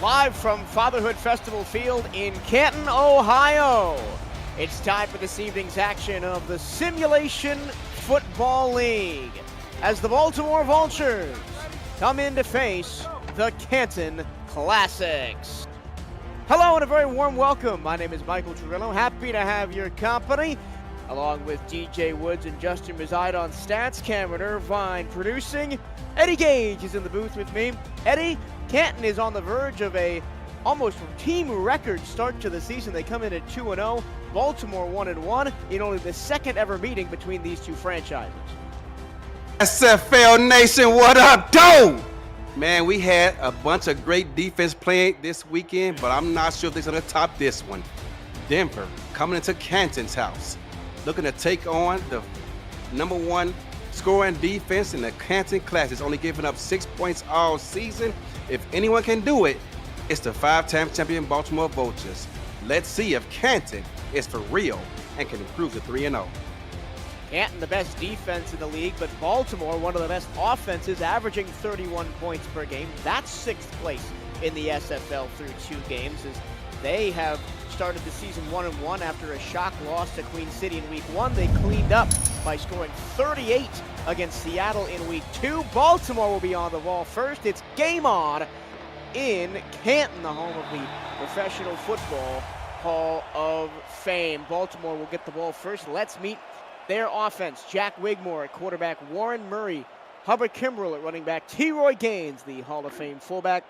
Live from Fatherhood Festival Field in Canton, Ohio. It's time for this evening's action of the Simulation Football League as the Baltimore Vultures come in to face the Canton Classics. Hello and a very warm welcome. My name is Michael Trillo. Happy to have your company, along with DJ Woods and Justin reside on stats. Cameron Irvine producing. Eddie Gage is in the booth with me. Eddie, Canton is on the verge of a almost team record start to the season. They come in at 2-0. Baltimore 1-1 in only the second ever meeting between these two franchises. SFL Nation, what up, though? Man, we had a bunch of great defense playing this weekend, but I'm not sure if they're going to top this one. Denver coming into Canton's house, looking to take on the #1 scoring defense in the Canton Classics, only giving up 6 points all season. If anyone can do it, it's the 5-time champion Baltimore Vultures. Let's see if Canton is for real and can improve to 3-0. Canton, the best defense in the league, but Baltimore, one of the best offenses, averaging 31 points per game. That's 6th place in the SFL through 2 games, as they have started the season 1-1 after a shock loss to Queen City in week 1. They cleaned up by scoring 38 against Seattle in week 2. Baltimore will be on the ball first. It's game on in Canton, the home of the Professional Football Hall of Fame. Baltimore will get the ball first. Let's meet their offense. Jack Wigmore at quarterback, Warren Murray, Hubbard Kimbrell at running back, T-Roy Gaines, the Hall of Fame fullback,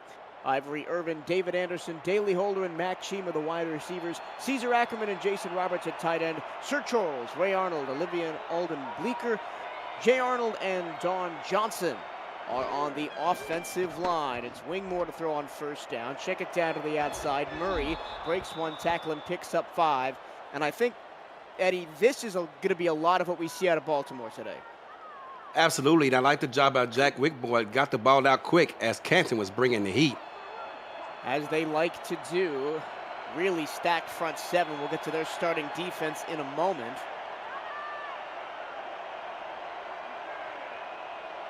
Ivory Irvin, David Anderson, Daley Holder, and Mac Chima, the wide receivers, Caesar Ackerman and Jason Roberts at tight end, Sir Charles, Ray Arnold, Olivia Alden Bleeker, Jay Arnold, and Don Johnson are on the offensive line. It's Wigmore to throw on first down. Check it down to the outside. Murray breaks one tackle and picks up 5. And I think, Eddie, this is going to be a lot of what we see out of Baltimore today. Absolutely, and I like the job by Jack Wigmore. Got the ball out quick as Canton was bringing the heat. As they like to do, really stacked front 7. We'll get to their starting defense in a moment.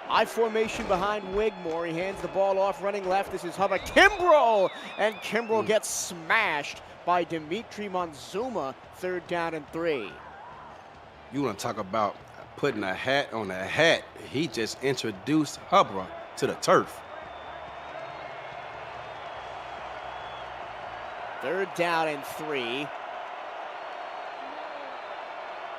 I formation behind Wigmore. He hands the ball off, running left. This is Hubbard Kimbrell, and Kimbrell gets smashed by Dimitri Monzuma. 3rd down and 3. You want to talk about putting a hat on a hat. He just introduced Hubbard to the turf. 3rd down and 3.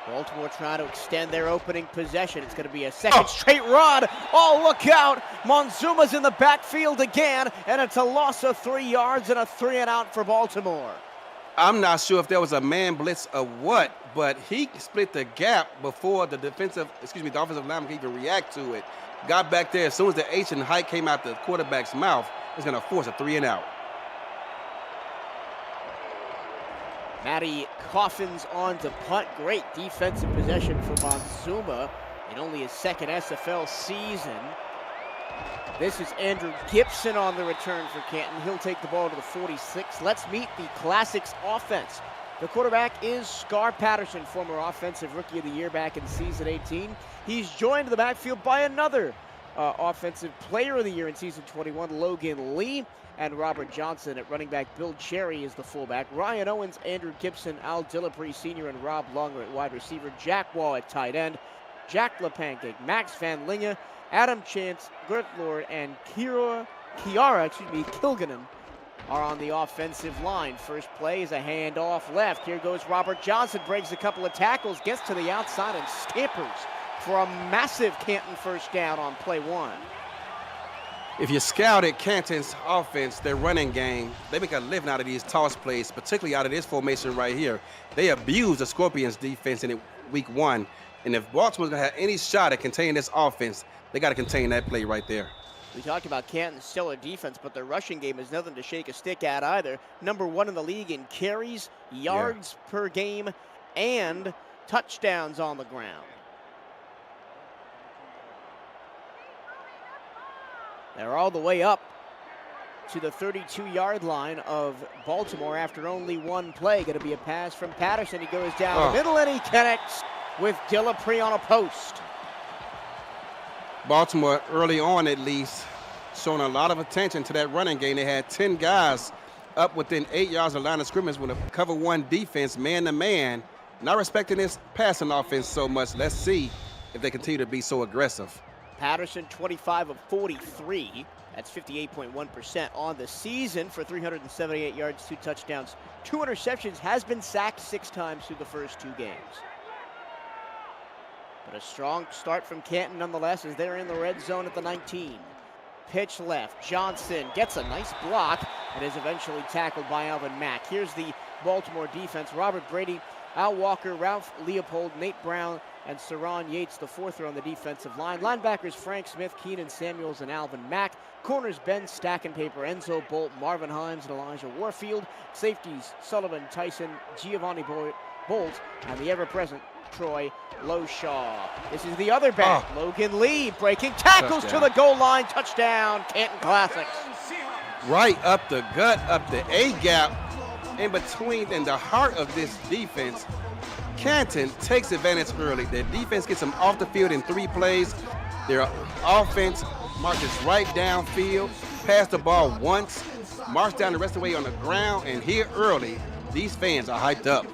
Baltimore trying to extend their opening possession. It's going to be a second straight run. Oh, look out. Monzuma's in the backfield again, and it's a loss of 3 yards and a 3-and-out for Baltimore. I'm not sure if there was a man blitz or what, but he split the gap before the offensive lineman could even react to it. Got back there as soon as the H and height came out the quarterback's mouth. It's going to force a 3-and-out. Matty Coffins on to punt. Great defensive possession for Monzuma in only his 2nd SFL season. This is Andrew Gibson on the return for Canton. He'll take the ball to the 46. Let's meet the Classics offense. The quarterback is Scar Patterson, former Offensive Rookie of the Year back in season 18. He's joined in the backfield by another Offensive Player of the Year in season 21, Logan Lee. And Robert Johnson at running back. Bill Cherry is the fullback. Ryan Owens, Andrew Gibson, Al Dillapre Sr., and Rob Longer at wide receiver. Jack Wall at tight end. Jack LePancake, Max Van Linge, Adam Chance, Gert Lord, and Kiara Kilganum are on the offensive line. First play is a handoff left. Here goes Robert Johnson, breaks a couple of tackles, gets to the outside, and scampers for a massive Canton first down on play 1. If you scouted Canton's offense, their running game, they make a living out of these toss plays, particularly out of this formation right here. They abuse the Scorpions defense in week 1. And if Baltimore's going to have any shot at containing this offense, they got to contain that play right there. We talked about Canton's stellar defense, but their rushing game is nothing to shake a stick at either. #1 in the league in carries, yards per game, and touchdowns on the ground. They're all the way up to the 32-yard line of Baltimore after only 1 play. Going to be a pass from Patterson. He goes down the middle, and he connects with Dillapre on a post. Baltimore, early on at least, showing a lot of attention to that running game. They had 10 guys up within 8 yards of the line of scrimmage with a cover one defense, man to man. Not respecting this passing offense so much. Let's see if they continue to be so aggressive. Patterson, 25 of 43. That's 58.1% on the season for 378 yards, 2 touchdowns, 2 interceptions. Has been sacked 6 times through the first 2 games. But a strong start from Canton nonetheless as they're in the red zone at the 19. Pitch left. Johnson gets a nice block and is eventually tackled by Alvin Mack. Here's the Baltimore defense. Robert Brady, Al Walker, Ralph Leopold, Nate Brown, and Saron Yates, the 4th row on the defensive line. Linebackers Frank Smith, Keenan Samuels, and Alvin Mack. Corners Ben Stackenpaper, Enzo Bolt, Marvin Himes, and Elijah Warfield. Safeties Sullivan, Tyson, Giovanni Bolt, and the ever-present Troy Loshaw. This is the other back, Logan Lee, breaking tackles to the goal line. Touchdown, Canton Classics. Right up the gut, up the A-gap, in between and the heart of this defense. Canton takes advantage early. Their defense gets them off the field in 3 plays. Their offense marches right downfield, pass the ball once, march down the rest of the way on the ground, and here early, these fans are hyped up.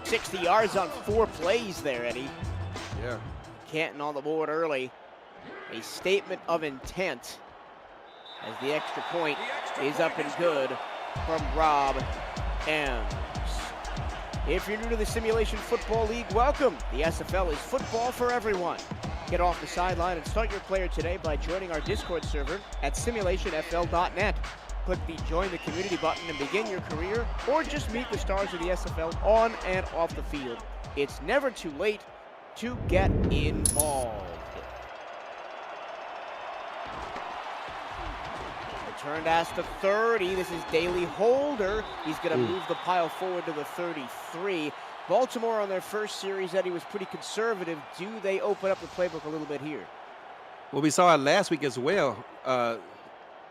60 yards on 4 plays there, Eddie. Yeah. Canton on the board early. A statement of intent as the extra point is up and good from Rob Ems. If you're new to the Simulation Football League, welcome. The SFL is football for everyone. Get off the sideline and start your player today by joining our Discord server at simulationfl.net. Click the Join the Community button and begin your career, or just meet the stars of the SFL on and off the field. It's never too late to get involved. Return pass to 30. This is Daley Holder. He's going to move the pile forward to the 33. Baltimore on their first series, Eddie, was pretty conservative. Do they open up the playbook a little bit here? Well, we saw it last week as well.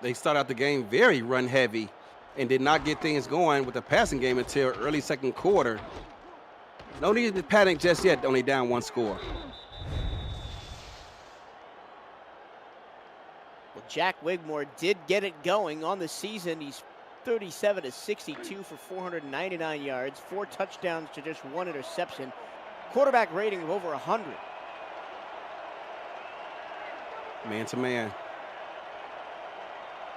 They started out the game very run heavy and did not get things going with the passing game until early second quarter. No need to panic just yet, only down 1 score. Well, Jack Wigmore did get it going on the season. He's 37 to 62 for 499 yards, 4 touchdowns to just 1 interception. Quarterback rating of over 100. Man to man.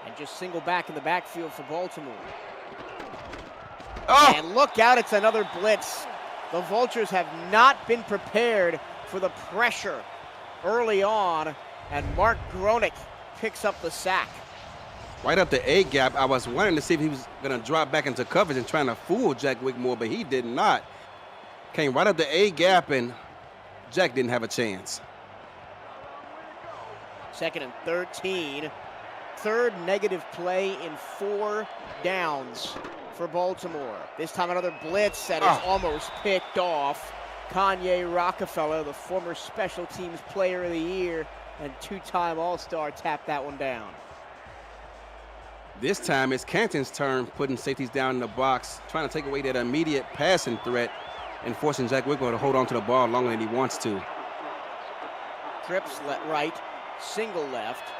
And just single back in the backfield for Baltimore. Oh! And look out, it's another blitz. The Vultures have not been prepared for the pressure early on, and Mark Gronick picks up the sack. Right up the A-gap, I was wanting to see if he was going to drop back into coverage and trying to fool Jack Wigmore, but he did not. Came right up the A-gap, and Jack didn't have a chance. 2nd and 13. 3rd negative play in 4 downs for Baltimore. This time another blitz that is almost picked off. Kanye Rockefeller, the former special teams player of the year and 2-time All-Star, tapped that one down. This time it's Canton's turn, putting safeties down in the box, trying to take away that immediate passing threat and forcing Jack Wigmore to hold on to the ball longer than he wants to. Trips right, single left.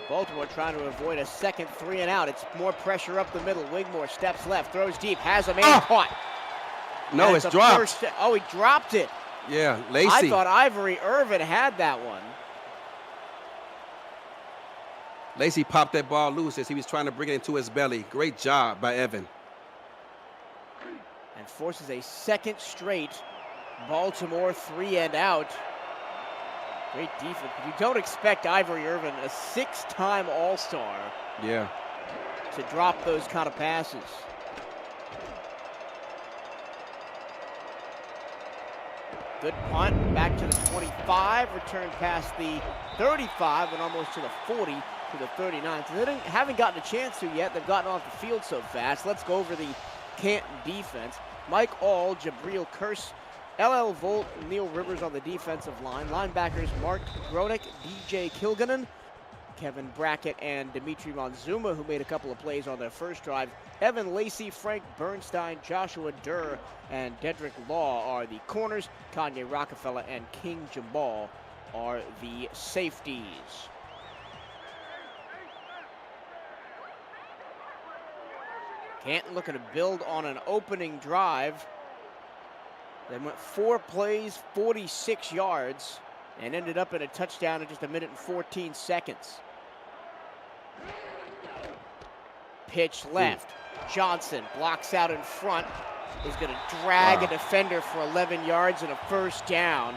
Baltimore trying to avoid a second 3 and out. It's more pressure up the middle. Wigmore steps left, throws deep, has a man caught. No, it's dropped. He dropped it. Yeah, Lacey. I thought Ivory Irvin had that one. Lacey popped that ball loose as he was trying to bring it into his belly. Great job by Evan. And forces a second straight Baltimore 3 and out. Great defense. You don't expect Ivory Irvin, a 6-time All-Star, to drop those kind of passes. Good punt, back to the 25, return past the 35 and almost to the 40, to the 39. So they haven't gotten a chance to yet. They've gotten off the field so fast. Let's go over the Canton defense. Mike All, Jabril Curse, LL Volt, Neil Rivers on the defensive line. Linebackers Mark Gronick, DJ Kilganon, Kevin Brackett and Dimitri Monzuma, who made a couple of plays on their first drive. Evan Lacey, Frank Bernstein, Joshua Durr, and Dedrick Law are the corners. Kanye Rockefeller and King Jamal are the safeties. Canton looking to build on an opening drive. They went 4 plays, 46 yards, and ended up in a touchdown in just 1 minute and 14 seconds. Pitch left. Johnson blocks out in front. Is going to drag a defender for 11 yards and a first down.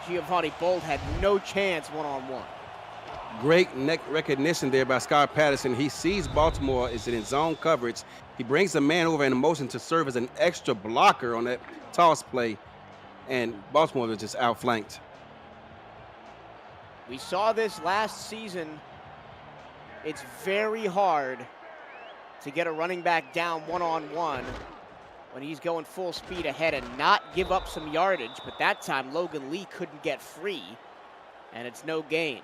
Giovanni Bolt had no chance one-on-one. Great neck recognition there by Scott Patterson. He sees Baltimore is in zone coverage. He brings the man over in motion to serve as an extra blocker on that toss play, and Baltimore was just outflanked. We saw this last season. It's very hard to get a running back down one-on-one when he's going full speed ahead and not give up some yardage, but that time Logan Lee couldn't get free, and it's no gain.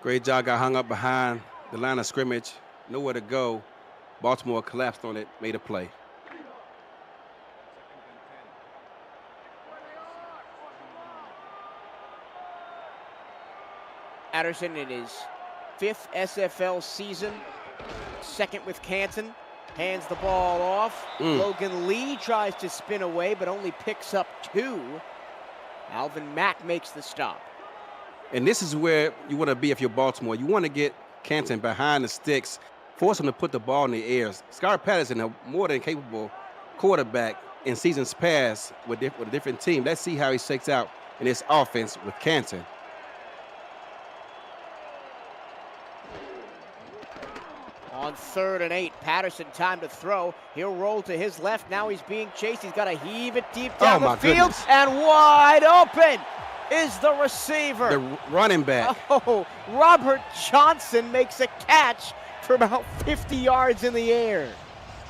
Great job, got hung up behind the line of scrimmage, nowhere to go. Baltimore collapsed on it, made a play. Patterson in his 5th SFL season, 2nd with Canton, hands the ball off. Logan Lee tries to spin away, but only picks up 2. Alvin Mack makes the stop. And this is where you want to be if you're Baltimore. You want to get Canton behind the sticks, force him to put the ball in the air. Scott Patterson, a more than capable quarterback in seasons past with a different team. Let's see how he shakes out in this offense with Canton. On 3rd and 8, Patterson time to throw. He'll roll to his left. Now he's being chased. He's got to heave it deep down the field. Goodness. And wide open is the receiver. The running back. Oh, Robert Johnson makes a catch for about 50 yards in the air.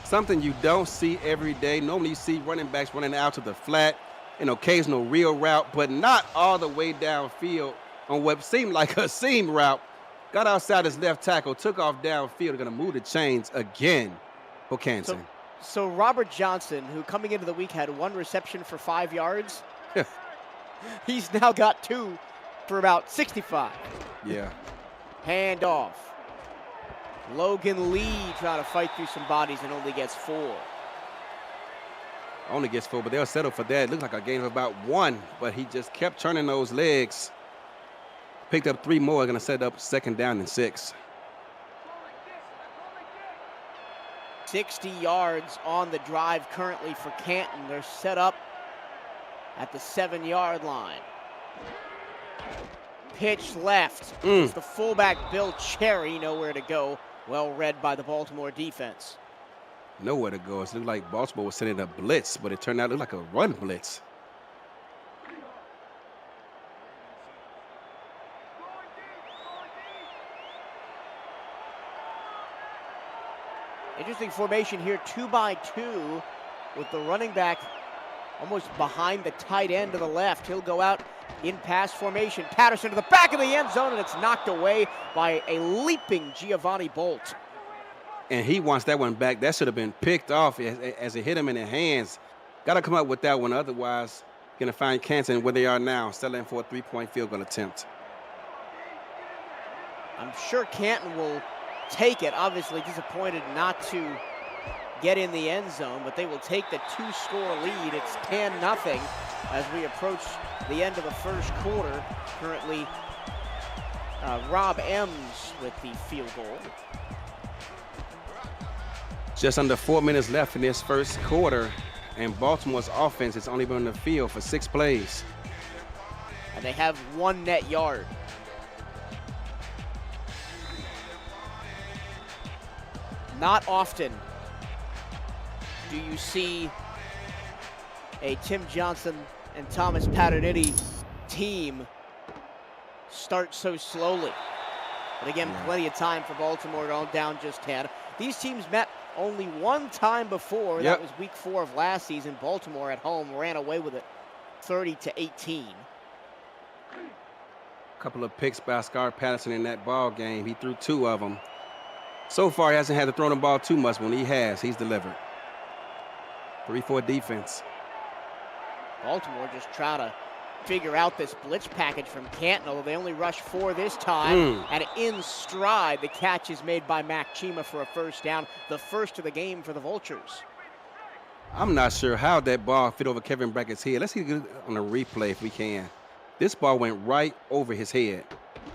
Something you don't see every day. Normally you see running backs running out to the flat, an occasional real route, but not all the way downfield on what seemed like a seam route. Got outside his left tackle, took off downfield, going to move the chains again for Canton. So Robert Johnson, who coming into the week had 1 reception for 5 yards, he's now got 2 for about 65. Yeah. Hand off. Logan Lee trying to fight through some bodies and only gets 4. Only gets 4, but they'll settle for that. It looked like a gain of about 1, but he just kept turning those legs. Picked up 3 more, going to set up 2nd down and 6. 60 yards on the drive currently for Canton. They're set up at the 7-yard line. Pitch left. It's the fullback Bill Cherry, nowhere to go. Well read by the Baltimore defense. Nowhere to go. It looked like Baltimore was sending a blitz, but it turned out to look like a run blitz. Interesting formation here, 2 by 2, with the running back almost behind the tight end to the left. He'll go out in pass formation. Patterson to the back of the end zone, and it's knocked away by a leaping Giovanni Bolt. And he wants that one back. That should have been picked off as it hit him in the hands. Got to come up with that one. Otherwise, going to find Canton where they are now, settling for a 3-point field goal attempt. I'm sure Canton will take it. Obviously disappointed not to get in the end zone, but they will take the 2-score lead. It's 10-0 as we approach the end of the first quarter. Currently, Rob Ems with the field goal. Just under 4 minutes left in this first quarter, and Baltimore's offense has only been on the field for 6 plays. And they have 1 net yard. Not often do you see a Tim Johnson and Thomas Paterniti team start so slowly. But again, plenty of time for Baltimore down just 10. These teams met only 1 time before. That was week 4 of last season. Baltimore at home ran away with it 30-18. Couple of picks by Scar Patterson in that ball game. He threw 2 of them. So far, he hasn't had to throw the ball too much. When he has, he's delivered. 3-4 defense. Baltimore just trying to figure out this blitz package from Canton, although they only rushed 4 this time. And in stride, the catch is made by Mac Chima for a first down, the first of the game for the Vultures. I'm not sure how that ball fit over Kevin Brackett's head. Let's see it on a replay if we can. This ball went right over his head.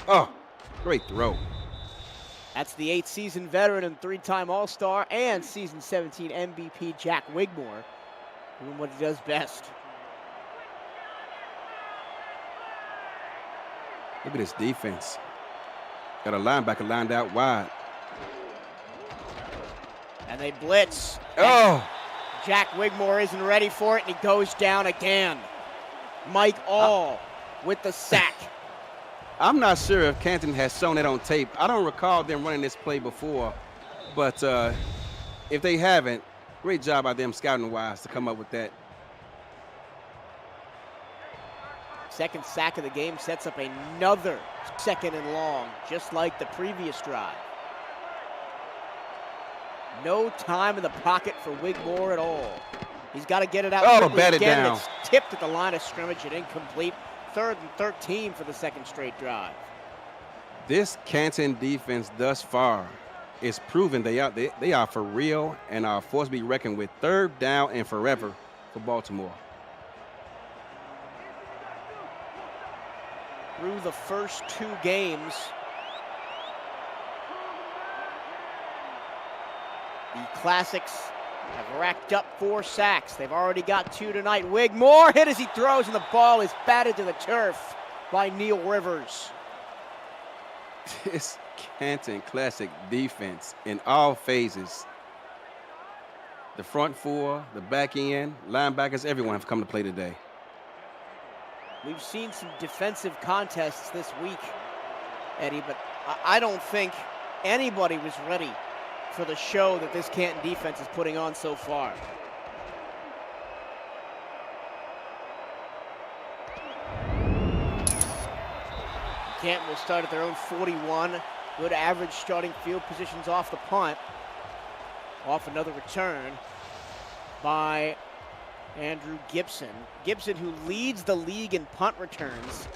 Oh, great throw. That's the 8th season veteran and 3-time All-Star and season 17 MVP Jack Wigmore doing what he does best. Look at this defense. Got a linebacker lined out wide. And they blitz. Oh! Jack Wigmore isn't ready for it, and he goes down again. Mike All with the sack. I'm not sure if Canton has shown it on tape. I don't recall them running this play before, but if they haven't, great job by them scouting-wise to come up with that. Second sack of the game sets up another 2nd and long, just like the previous drive. No time in the pocket for Wigmore at all. He's got to get it out quickly batted again. down. It's tipped at the line of scrimmage and incomplete. 3rd and 13 for the 2nd straight drive. This Canton defense thus far is proven they are for real and are a force to be reckoned with. 3rd down and forever for Baltimore. Through the first 2 games, the Classics have racked up 4 sacks. They've already got 2 tonight. Wigmore hit as he throws, and the ball is batted to the turf by Neil Rivers. This Canton Classic defense in all phases. The front 4, the back end, linebackers, everyone have come to play today. We've seen some defensive contests this week, Eddie, but I don't think anybody was ready for the show that this Canton defense is putting on so far. Canton will start at their own 41. Good average starting field positions off the punt. Off another return by Andrew Gibson. Gibson, who leads the league in punt returns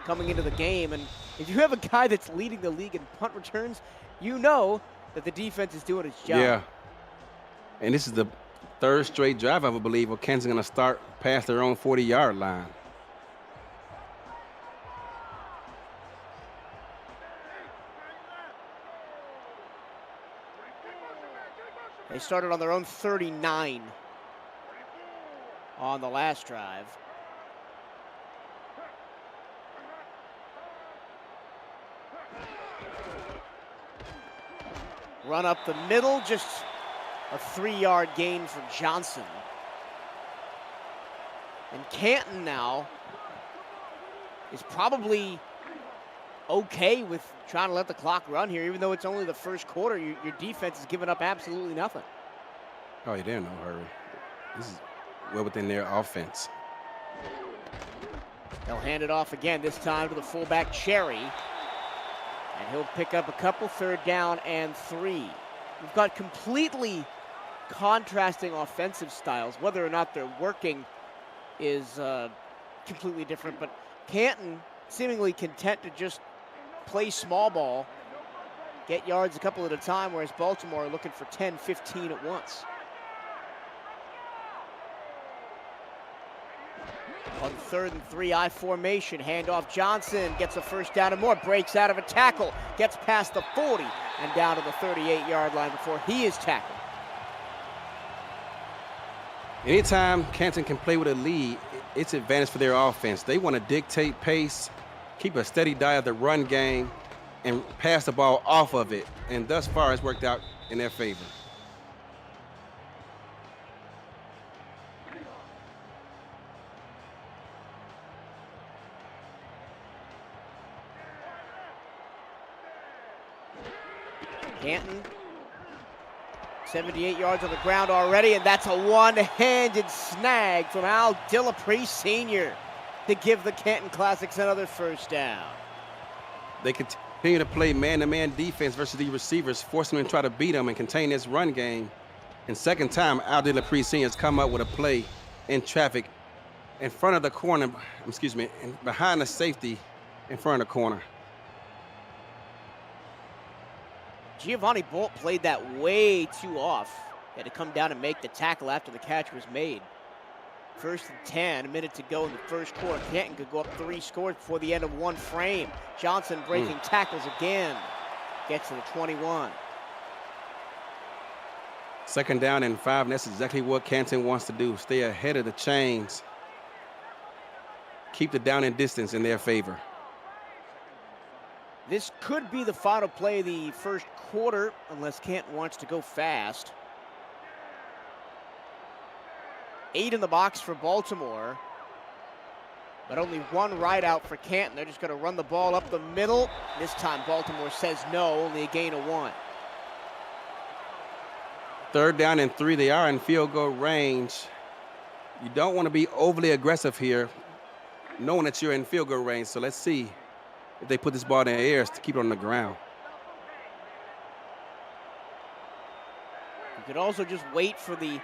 coming into the game. And if you have a guy that's leading the league in punt returns, you know that the defense is doing its job. Yeah. And this is the 3rd straight drive, I would believe, where Canton's going to start past their own 40-yard line. They started on their own 39 on the last drive. Run up the middle, just a 3-yard gain for Johnson. And Canton now is probably okay with trying to let the clock run here, even though it's only the first quarter. Your defense has given up absolutely nothing. Oh, they're in no hurry. This is well within their offense. They'll hand it off again, this time to the fullback, Cherry. And he'll pick up a couple, 3rd down and 3. We've got completely contrasting offensive styles. Whether or not they're working is completely different, but Canton seemingly content to just play small ball, get yards a couple at a time, whereas Baltimore are looking for 10, 15 at once. On 3rd and 3, I formation, handoff Johnson, gets a first down and more, breaks out of a tackle, gets past the 40 and down to the 38-yard line before he is tackled. Anytime Canton can play with a lead, it's advantage for their offense. They want to dictate pace, keep a steady diet of the run game, and pass the ball off of it. And thus far, it's worked out in their favor. Canton, 78 yards on the ground already, and that's a one-handed snag from Al Dillapre Sr. to give the Canton Classics another first down. They continue to play man-to-man defense versus the receivers, forcing them to try to beat them and contain this run game. And second time, Aldi LaPree Sr. has come up with a play in traffic in front of the corner, excuse me, behind the safety in front of the corner. Giovanni Bolt played that way too off. He had to come down and make the tackle after the catch was made. 1st and 10, a minute to go in the first quarter. Canton could go up 3 scores before the end of 1 frame. Johnson breaking tackles again. Gets to the 21. 2nd down and 5, and that's exactly what Canton wants to do. Stay ahead of the chains. Keep the down and distance in their favor. This could be the final play of the first quarter, unless Canton wants to go fast. 8 in the box for Baltimore, but only 1 right out for Canton. They're just going to run the ball up the middle. This time Baltimore says no, only a gain of 1. 3rd down and 3, they are in field goal range. You don't want to be overly aggressive here, knowing that you're in field goal range. So let's see if they put this ball in the air to keep it on the ground. You could also just wait for the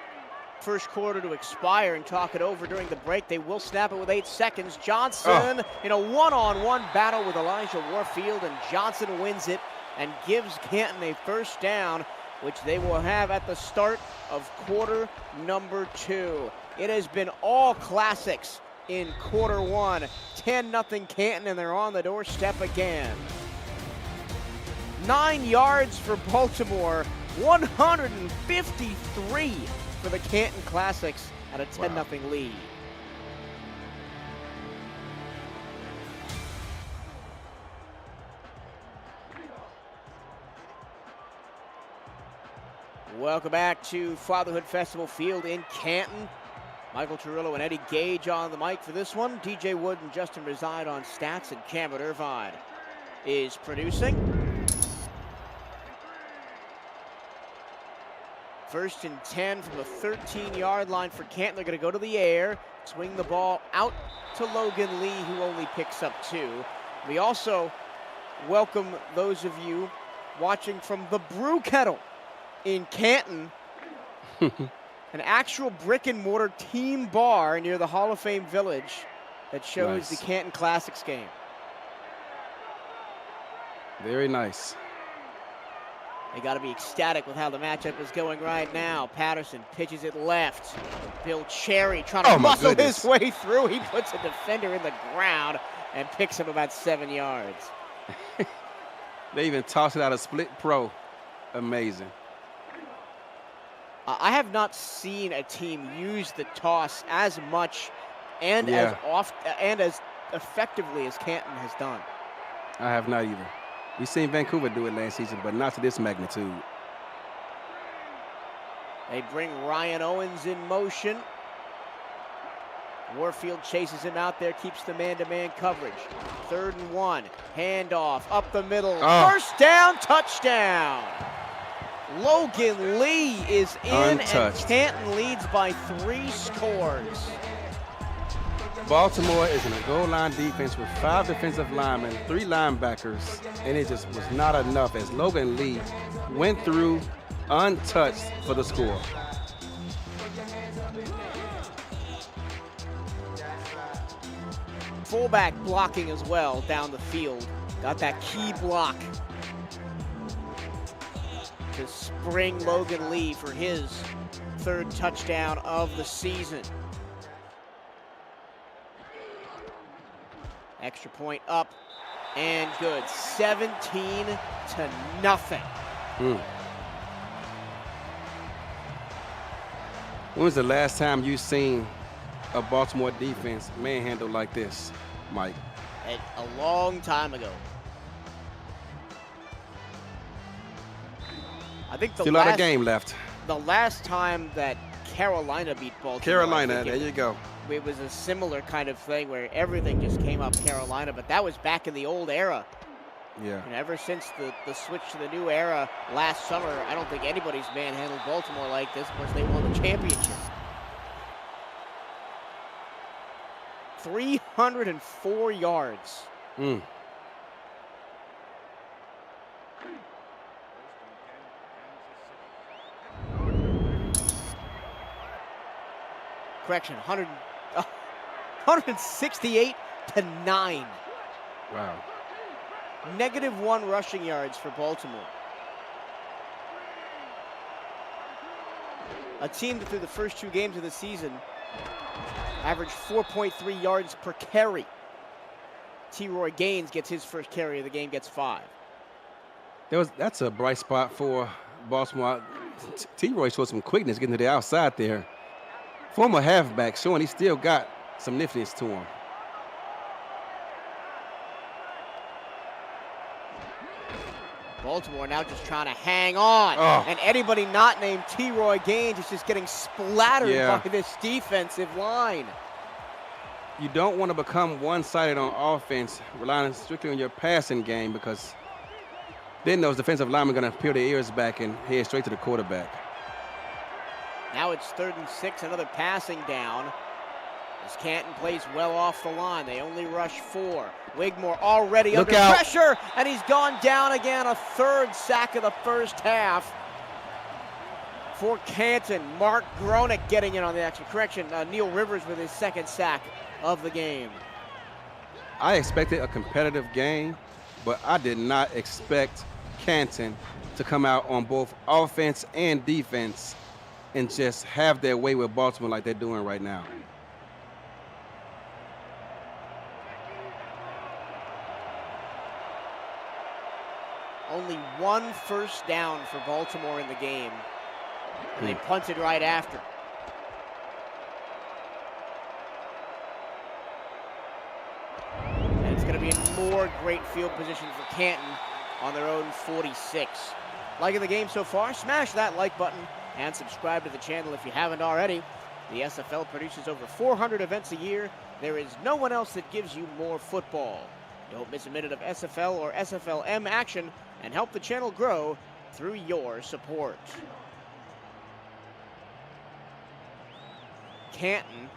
first quarter to expire and talk it over during the break. They will snap it with 8 seconds. Johnson in a one-on-one battle with Elijah Warfield, and Johnson wins it and gives Canton a first down, which they will have at the start of quarter number 2. It has been all classics in quarter 1. 10-0 Canton, and they're on the doorstep again. 9 yards for Baltimore, 153 for the Canton Classics at a 10-0 lead. Welcome back to Fatherhood Festival Field in Canton. Michael Turillo and Eddie Gage on the mic for this one. DJ Wood and Justin Reside on stats, and Cameron Irvine is producing. 1st and 10 from the 13-yard line for Canton. They're going to go to the air, swing the ball out to Logan Lee, who only picks up 2. We also welcome those of you watching from the Brew Kettle in Canton, an actual brick and mortar team bar near the Hall of Fame Village that shows the Canton Classics game. Very nice. They got to be ecstatic with how the matchup is going right now. Patterson pitches it left. Bill Cherry trying to muscle his way through. He puts a defender in the ground and picks up about 7 yards. They even tossed it out of split pro. Amazing. I have not seen a team use the toss as much and as often and as effectively as Canton has done. I have not either. We've seen Vancouver do it last season, but not to this magnitude. They bring Ryan Owens in motion. Warfield chases him out there, keeps the man-to-man coverage. 3rd and 1, handoff up the middle. First down, touchdown. Logan Lee is in, and Canton leads by 3 scores. Baltimore is in a goal line defense with 5 defensive linemen, 3 linebackers, and it just was not enough as Logan Lee went through untouched for the score. Fullback blocking as well down the field. Got that key block to spring Logan Lee for his 3rd touchdown of the season. Extra point up and good. 17-0. When was the last time you seen a Baltimore defense manhandle like this, Mike? A long time ago. I think still a lot of game left. The last time that Carolina beat Baltimore. Carolina, there you go. It was a similar kind of thing where everything just came up Carolina, but that was back in the old era. Yeah. And ever since the switch to the new era last summer, I don't think anybody's manhandled Baltimore like this. Of course, they won the championship. 304 yards. correction, 168-9. Wow. -1 rushing yards for Baltimore. A team that through the first 2 games of the season averaged 4.3 yards per carry. T-Roy Gaines gets his first carry of the game, gets 5. That's a bright spot for Baltimore. T-Roy showed some quickness getting to the outside there. Former halfback showing he still got some niftiness to him. Baltimore now just trying to hang on. Oh. And anybody not named T-Roy Gaines is just getting splattered by this defensive line. You don't want to become one-sided on offense, relying strictly on your passing game, because then those defensive linemen are going to peel their ears back and head straight to the quarterback. Now it's 3rd and 6, another passing down. As Canton plays well off the line. They only rush 4. Wigmore already under pressure, and he's gone down again. A 3rd sack of the first half for Canton. Mark Gronick getting in on the action. Correction, Neil Rivers with his 2nd sack of the game. I expected a competitive game, but I did not expect Canton to come out on both offense and defense and just have their way with Baltimore like they're doing right now. Only 1 first down for Baltimore in the game, and they punted right after. And it's going to be in more great field position for Canton on their own 46. Liking the game so far? Smash that like button and subscribe to the channel if you haven't already. The SFL produces over 400 events a year. There is no one else that gives you more football. Don't miss a minute of SFL or SFLM action and help the channel grow through your support. Canton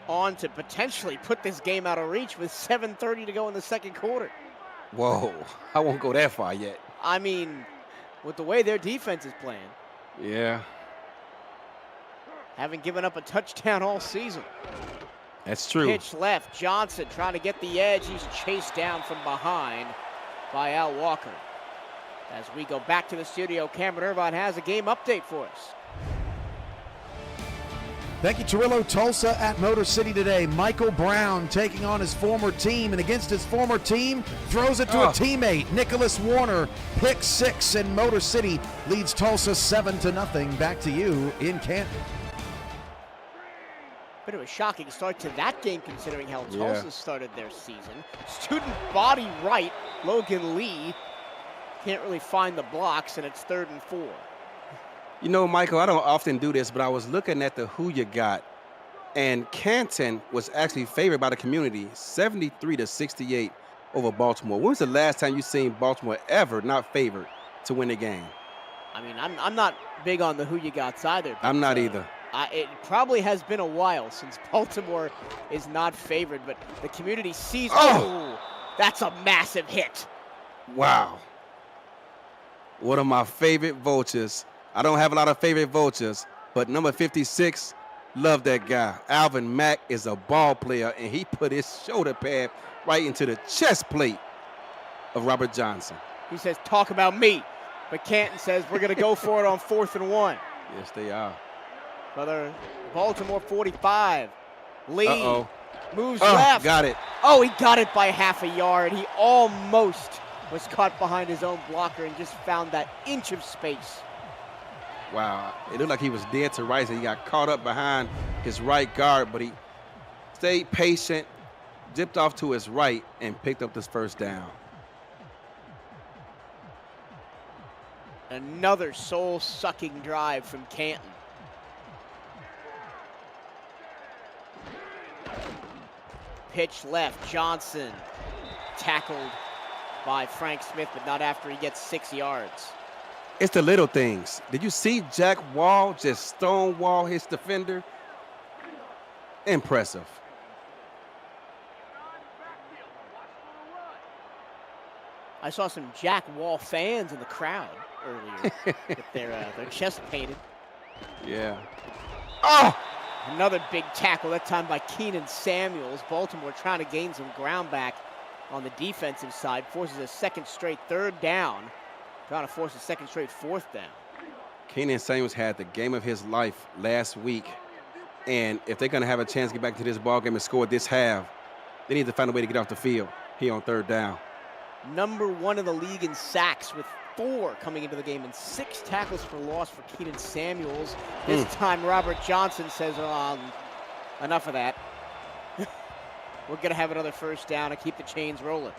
on to potentially put this game out of reach with 7:30 to go in the 2nd quarter. Whoa, I won't go that far yet. I mean, with the way their defense is playing. Yeah. Haven't given up a touchdown all season. That's true. Pitch left, Johnson trying to get the edge. He's chased down from behind by Al Walker. As we go back to the studio, Cameron Irvine has a game update for us. Thank you, Torillo. Tulsa at Motor City today. Michael Brown taking on his former team, and against his former team, throws it to a teammate, Nicholas Warner. Pick 6, and Motor City leads Tulsa 7-0. Back to you in Canton. Bit of a shocking start to that game considering how Tulsa started their season. Student body right, Logan Lee can't really find the blocks, and it's 3rd and 4. You know, Michael, I don't often do this, but I was looking at the who you got, and Canton was actually favored by the community, 73-68 over Baltimore. When was the last time you seen Baltimore ever not favored to win a game? I mean, I'm not big on the who you got either. I'm not either. It probably has been a while since Baltimore is not favored, but the community sees, that's a massive hit. Wow. One of my favorite vultures. I don't have a lot of favorite vultures, but number 56, love that guy. Alvin Mack is a ball player, and he put his shoulder pad right into the chest plate of Robert Johnson. He says, talk about me. But Canton says, we're going to go for it on 4th and 1. Yes, they are. Brother, Baltimore 45. Lee moves Oh, left. got it. Oh, he got it by half a yard. He almost was caught behind his own blocker and just found that inch of space. Wow. It looked like he was dead to rights, and he got caught up behind his right guard, but he stayed patient, dipped off to his right, and picked up this first down. Another soul-sucking drive from Canton. Pitch left, Johnson tackled by Frank Smith, but not after he gets 6 yards. It's the little things. Did you see Jack Wall just stonewall his defender? Impressive. I saw some Jack Wall fans in the crowd earlier with their chest painted. Yeah. Oh! Another big tackle, that time by Keenan Samuels. Baltimore trying to gain some ground back on the defensive side. Forces a second straight third down. Trying to force a second straight fourth down. Keenan Samuels had the game of his life last week. And if they're going to have a chance to get back to this ball game and score this half, they need to find a way to get off the field here on third down. #1 in the league in sacks with 4 coming into the game and 6 tackles for loss for Keenan Samuels. This time Robert Johnson says, enough of that. We're going to have another first down and keep the chains rolling.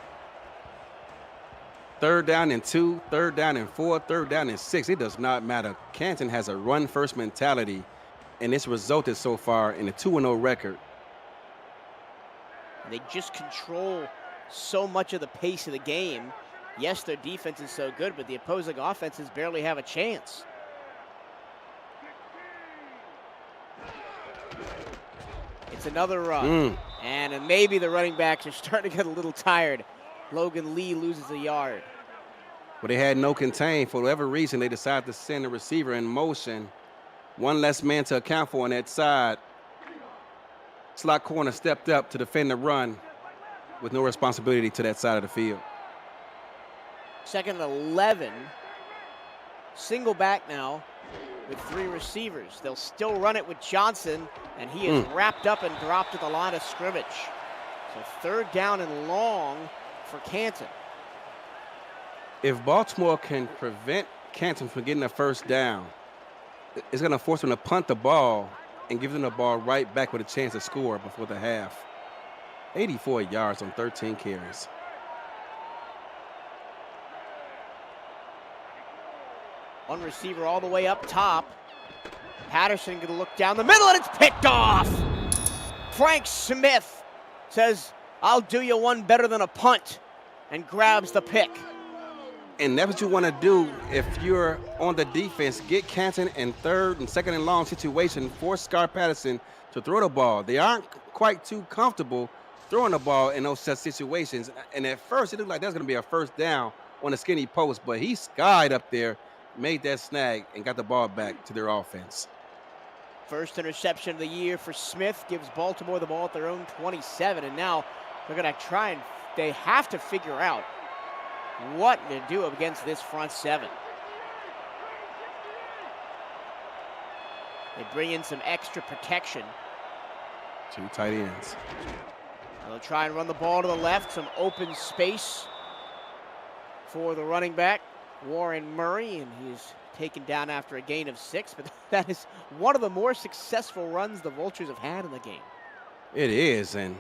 Third down and 2, third down and 4, third down and 6. It does not matter. Canton has a run-first mentality, and it's resulted so far in a 2-0 record. And they just control so much of the pace of the game. Yes, their defense is so good, but the opposing offenses barely have a chance. It's another run. And maybe the running backs are starting to get a little tired. Logan Lee loses a yard. But they had no contain. For whatever reason, they decided to send the receiver in motion. One less man to account for on that side. Slot corner stepped up to defend the run with no responsibility to that side of the field. 2nd and 11. Single back now with 3 receivers. They'll still run it with Johnson, and he is wrapped up and dropped at the line of scrimmage. So third down and long for Canton. If Baltimore can prevent Canton from getting a first down, it's going to force them to punt the ball and give them the ball right back with a chance to score before the half. 84 yards on 13 carries. One receiver all the way up top. Patterson going to look down the middle, and it's picked off. Frank Smith says, "I'll do you one better than a punt," and grabs the pick. And that's what you want to do if you're on the defense. Get Canton in third and second and long situation. Force Scar Patterson to throw the ball. They aren't quite too comfortable throwing the ball in those such situations. And at first, it looked like that's going to be a first down on a skinny post. But he skied up there, made that snag, and got the ball back to their offense. First interception of the year for Smith gives Baltimore the ball at their own 27. And now they're going to try and they have to figure out what to do against this front seven. They bring in some extra protection. 2 tight ends. They'll try and run the ball to the left, some open space for the running back, Warren Murray, and he's taken down after a gain of 6, but that is one of the more successful runs the Vultures have had in the game. It is, and,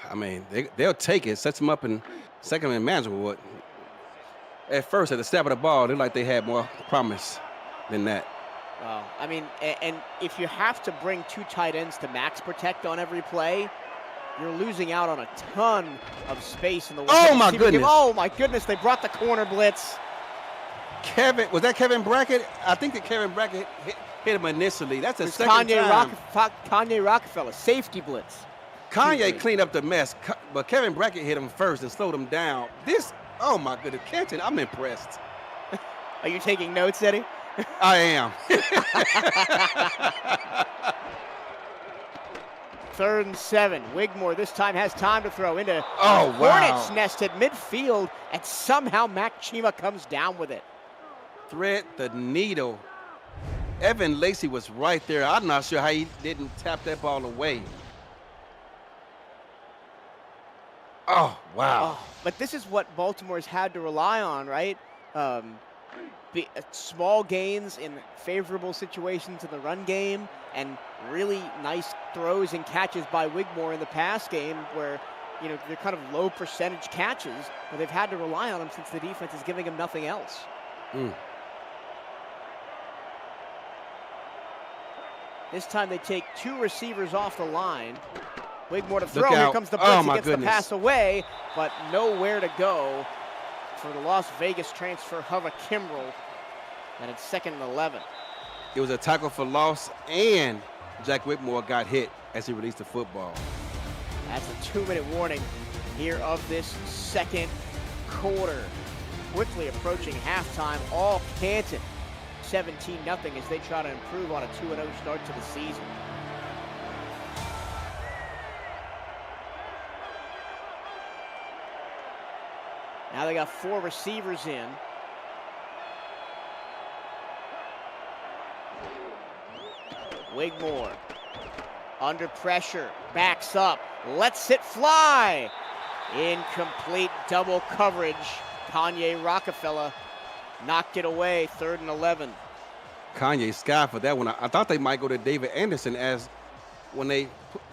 I mean, they'll take it, sets them up in second and manageable. At first, at the snap of the ball, they like they had more promise than that. Well, I mean, and if you have to bring 2 tight ends to max protect on every play, you're losing out on a ton of space in the Oh, my goodness. Oh, my goodness, they brought the corner blitz. Was that Kevin Brackett? I think that Kevin Brackett hit him initially. That's the second Kanye time. Kanye Rockefeller, safety blitz. Kanye cleaned up the mess, but Kevin Brackett hit him first and slowed him down. Oh my goodness, Canton, I'm impressed. Are you taking notes, Eddie? I am. 3rd and 7. Wigmore this time has time to throw into Wow. Hornets nest at midfield, and somehow Mac Chima comes down with it. Thread the needle. Evan Lacey was right there. I'm not sure how he didn't tap that ball away. Oh, wow. But this is what Baltimore's had to rely on, right? Small gains in favorable situations in the run game, and really nice throws and catches by Wigmore in the pass game where, they're kind of low percentage catches, but they've had to rely on them since the defense is giving them nothing else. This time they take 2 receivers off the line. Wigmore to throw. Here comes the blitz. He gets the pass away, but nowhere to go for the Las Vegas transfer, Hava Kimbrell. And it's 2nd and 11. It was a tackle for loss, and Jack Whitmore got hit as he released the football. That's a 2-minute warning here of this second quarter. Quickly approaching halftime, all Canton. 17-0 as they try to improve on a 2-0 start to the season. Now they got 4 receivers in. Wigmore under pressure, backs up, lets it fly. Incomplete double coverage. Kanye Rockefeller knocked it away, 3rd and 11. Kanye sky for that one. I thought they might go to David Anderson, as when they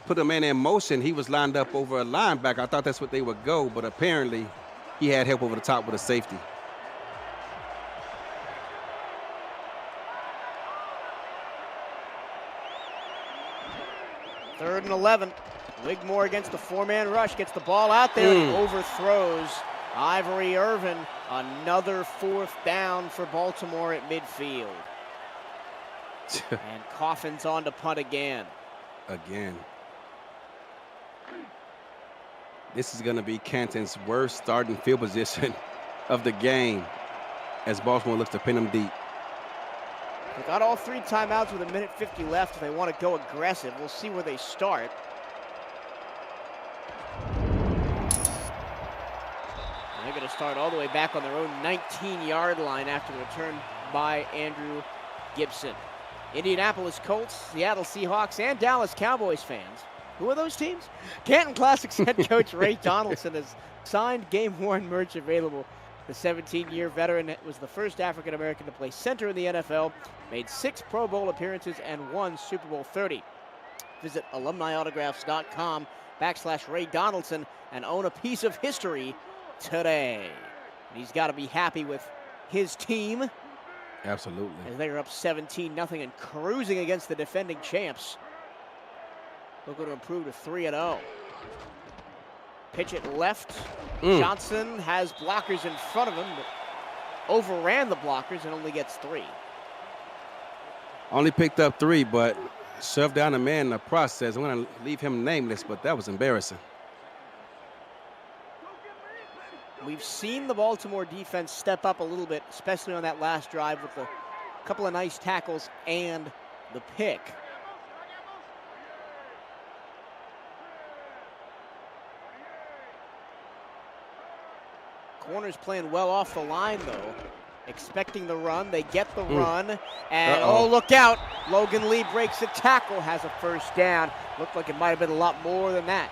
put a man in motion, he was lined up over a linebacker. I thought that's what they would go, but apparently he had help over the top with a safety. Third and 11. Wigmore against the 4-man rush, gets the ball out there and overthrows Ivory Irvin. Another 4th down for Baltimore at midfield. And Coffin's on to punt again. This is going to be Canton's worst starting field position of the game as Baltimore looks to pin them deep. They got all 3 timeouts with 1:50 left. If they want to go aggressive, we'll see where they start. And they're going to start all the way back on their own 19-yard line after the return by Andrew Gibson. Indianapolis Colts, Seattle Seahawks, and Dallas Cowboys fans. Who are those teams? Canton Classics head coach Ray Donaldson has signed game-worn merch available. The 17-year veteran was the first African-American to play center in the NFL, made 6 Pro Bowl appearances, and 1 Super Bowl 30. Visit alumniautographs.com/Ray Donaldson and own a piece of history today. And he's got to be happy with his team. Absolutely. As they are up 17-0 and cruising against the defending champs. Looking to improve to 3-0. Pitch it left. Johnson has blockers in front of him, but overran the blockers and only gets 3. Only picked up 3, but shoved down a man in the process. I'm going to leave him nameless, but that was embarrassing. We've seen the Baltimore defense step up a little bit, especially on that last drive with a couple of nice tackles and the pick. Corners playing well off the line, though. Expecting the run. They get the run. And, oh, look out. Logan Lee breaks a tackle, has a 1st down. Looked like it might have been a lot more than that.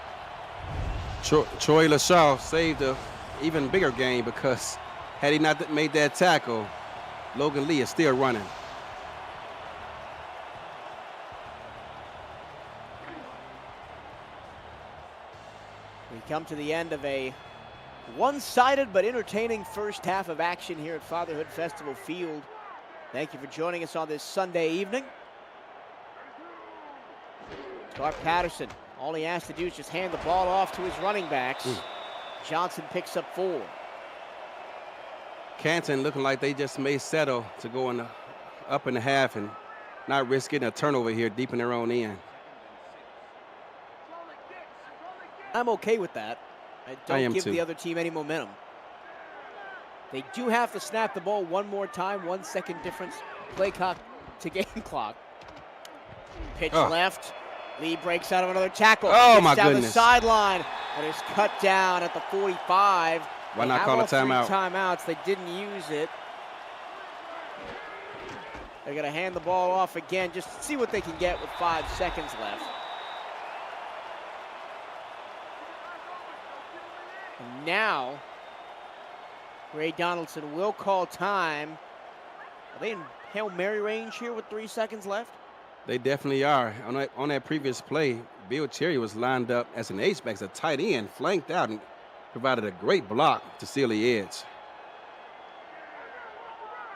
Troy LaShaw saved a even bigger game, because had he not made that tackle, Logan Lee is still running. We come to the end of a one-sided but entertaining first half of action here at Fatherhood Festival Field. Thank you for joining us on this Sunday evening. Clark Patterson, all he has to do is just hand the ball off to his running backs. Johnson picks up 4. Canton looking like they just may settle to go up in the half and not risk getting a turnover here deep in their own end. I'm okay with that. I don't give the other team any momentum. They do have to snap the ball one more time, 1 second difference, play clock to game clock. Pitch left. Lee breaks out of another tackle. Oh, my down goodness. the sideline and is cut down at the 45. Why not call a timeout? 3 timeouts. They didn't use it. They're going to hand the ball off again just to see what they can get with 5 seconds left. And now, Ray Donaldson will call time. Are they in Hail Mary range here with 3 seconds left? They definitely are. On that previous play, Bill Cherry was lined up as an H-back, as a tight end, flanked out, and provided a great block to seal the edge.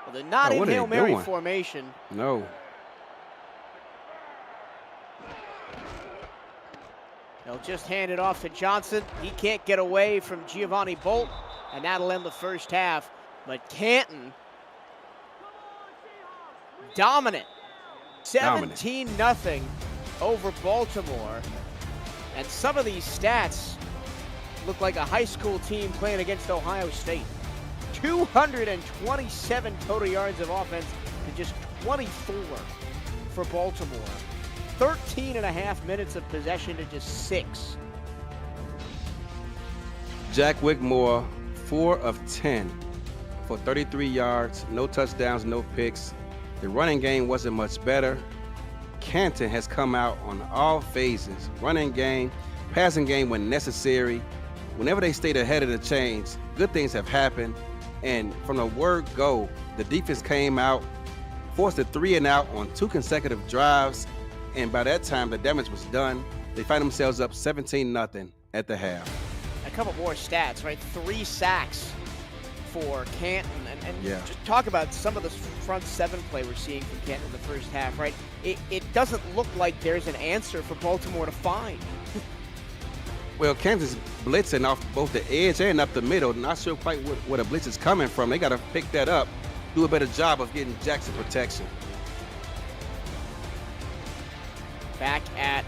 Well, they're not in Hail Mary formation. No. They'll just hand it off to Johnson. He can't get away from Giovanni Bolt, and that'll end the first half. But Canton, dominant. 17-0 over Baltimore. And some of these stats look like a high school team playing against Ohio State. 227 total yards of offense to just 24 for Baltimore. 13.5 minutes of possession to just 6. Jack Wigmore, 4 of 10 for 33 yards, no touchdowns, no picks. The running game wasn't much better. Canton has come out on all phases. Running game, passing game when necessary. Whenever they stayed ahead of the chains, good things have happened. And from the word go, the defense came out, forced a 3-and-out on 2 consecutive drives. And by that time, the damage was done. They find themselves up 17-0 at the half. A couple more stats, right? 3 sacks for Canton. And yeah, just talk about some of the front 7 play we're seeing from Canton in the first half, right? It doesn't look like there's an answer for Baltimore to find. Well, Kansas blitzing off both the edge and up the middle. Not sure quite where the blitz is coming from. They got to pick that up, do a better job of getting Jackson protection. Back at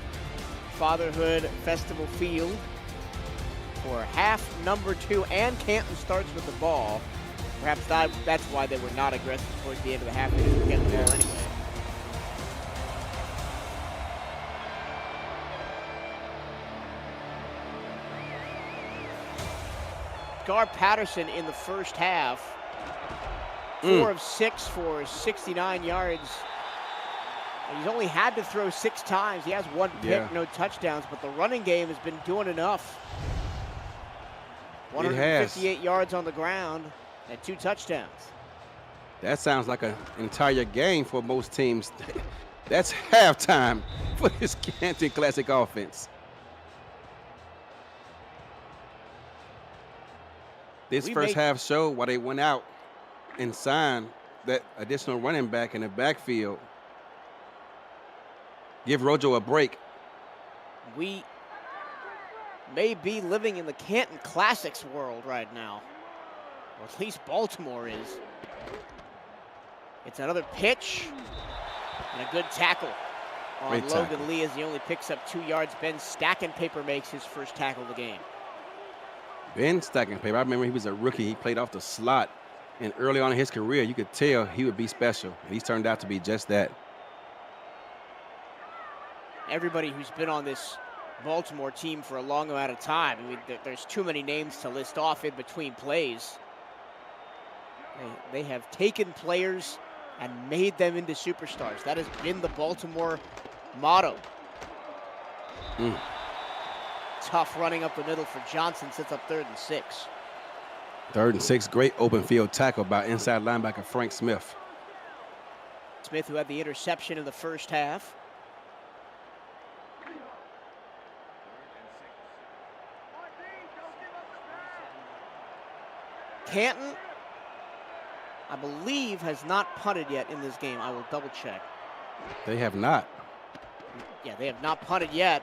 Fatherhood Festival Field for half number 2, and Canton starts with the ball. Perhaps that's why they were not aggressive towards the end of the half. They didn't get the ball anyway. Gar Patterson in the first half, 4 of 6 for 69 yards. He's only had to throw 6 times. He has 1 pick, no touchdowns, but the running game has been doing enough. 158 yards on the ground and 2 touchdowns. That sounds like an entire game for most teams. That's halftime for this Canton Classic offense. This first half showed why they went out and signed that additional running back in the backfield. Give Rojo a break. We may be living in the Canton Classics world right now. Or at least Baltimore is. It's another pitch and a good tackle on Logan Lee as he only picks up 2 yards. Ben Stackenpaper makes his first tackle of the game. Ben Stackenpaper, I remember he was a rookie. He played off the slot. And early on in his career, you could tell he would be special. And he's turned out to be just that. Everybody who's been on this Baltimore team for a long amount of time, I mean, there's too many names to list off in between plays. They have taken players and made them into superstars. That has been the Baltimore motto. Tough running up the middle for Johnson, sets up 3rd and 6. 3rd and 6, great open field tackle by inside linebacker Frank Smith. Smith, who had the interception in the first half. Canton, I believe, has not punted yet in this game. I will double check. They have not. Yeah, they have not punted yet.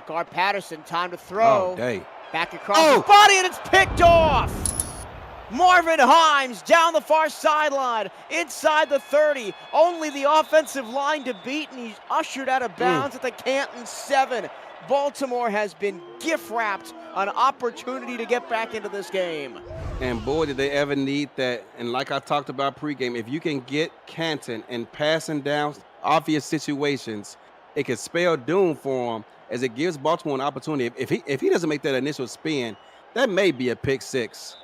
Gar Patterson, time to throw. Oh, dang. Back across his body, and it's picked off. Marvin Himes down the far sideline, inside the 30. Only the offensive line to beat, and he's ushered out of bounds at the Canton 7. Baltimore has been gift-wrapped an opportunity to get back into this game. And boy, did they ever need that. And like I talked about pregame, if you can get Canton and passing down obvious situations, it could spell doom for him, as it gives Baltimore an opportunity. If he doesn't make that initial spin, that may be a pick 6.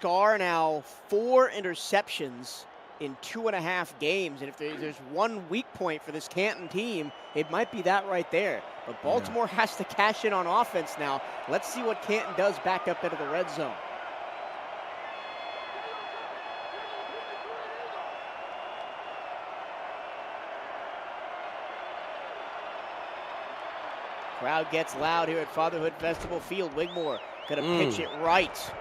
Gar now 4 interceptions in 2.5 games. And if there's one weak point for this Canton team, it might be that right there. But Baltimore has to cash in on offense now. Let's see what Canton does back up into the red zone. Crowd gets loud here at Fatherhood Festival Field. Wigmore gonna pitch it right.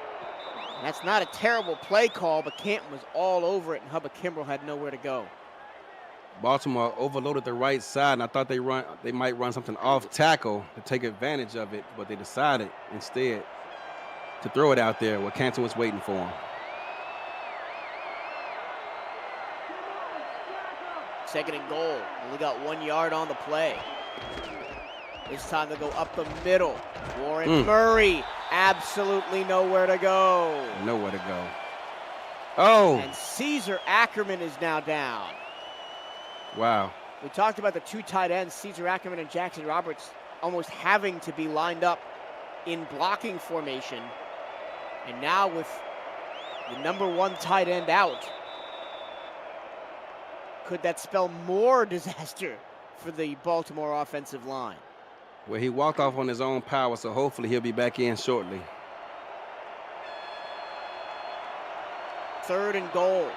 That's not a terrible play call, but Canton was all over it, and Hubba Kimbrell had nowhere to go. Baltimore overloaded the right side, and I thought they might run something off tackle to take advantage of it, but they decided instead to throw it out there where Canton was waiting for him. 2nd and goal. Only got 1 yard on the play. This time they go up the middle. Warren Murray, absolutely nowhere to go. Nowhere to go. Oh. And Caesar Ackerman is now down. Wow. We talked about the two tight ends, Caesar Ackerman and Jackson Roberts, almost having to be lined up in blocking formation. And now with the number one tight end out, could that spell more disaster for the Baltimore offensive line? Well, he walked off on his own power, so hopefully he'll be back in shortly. 3rd and goal.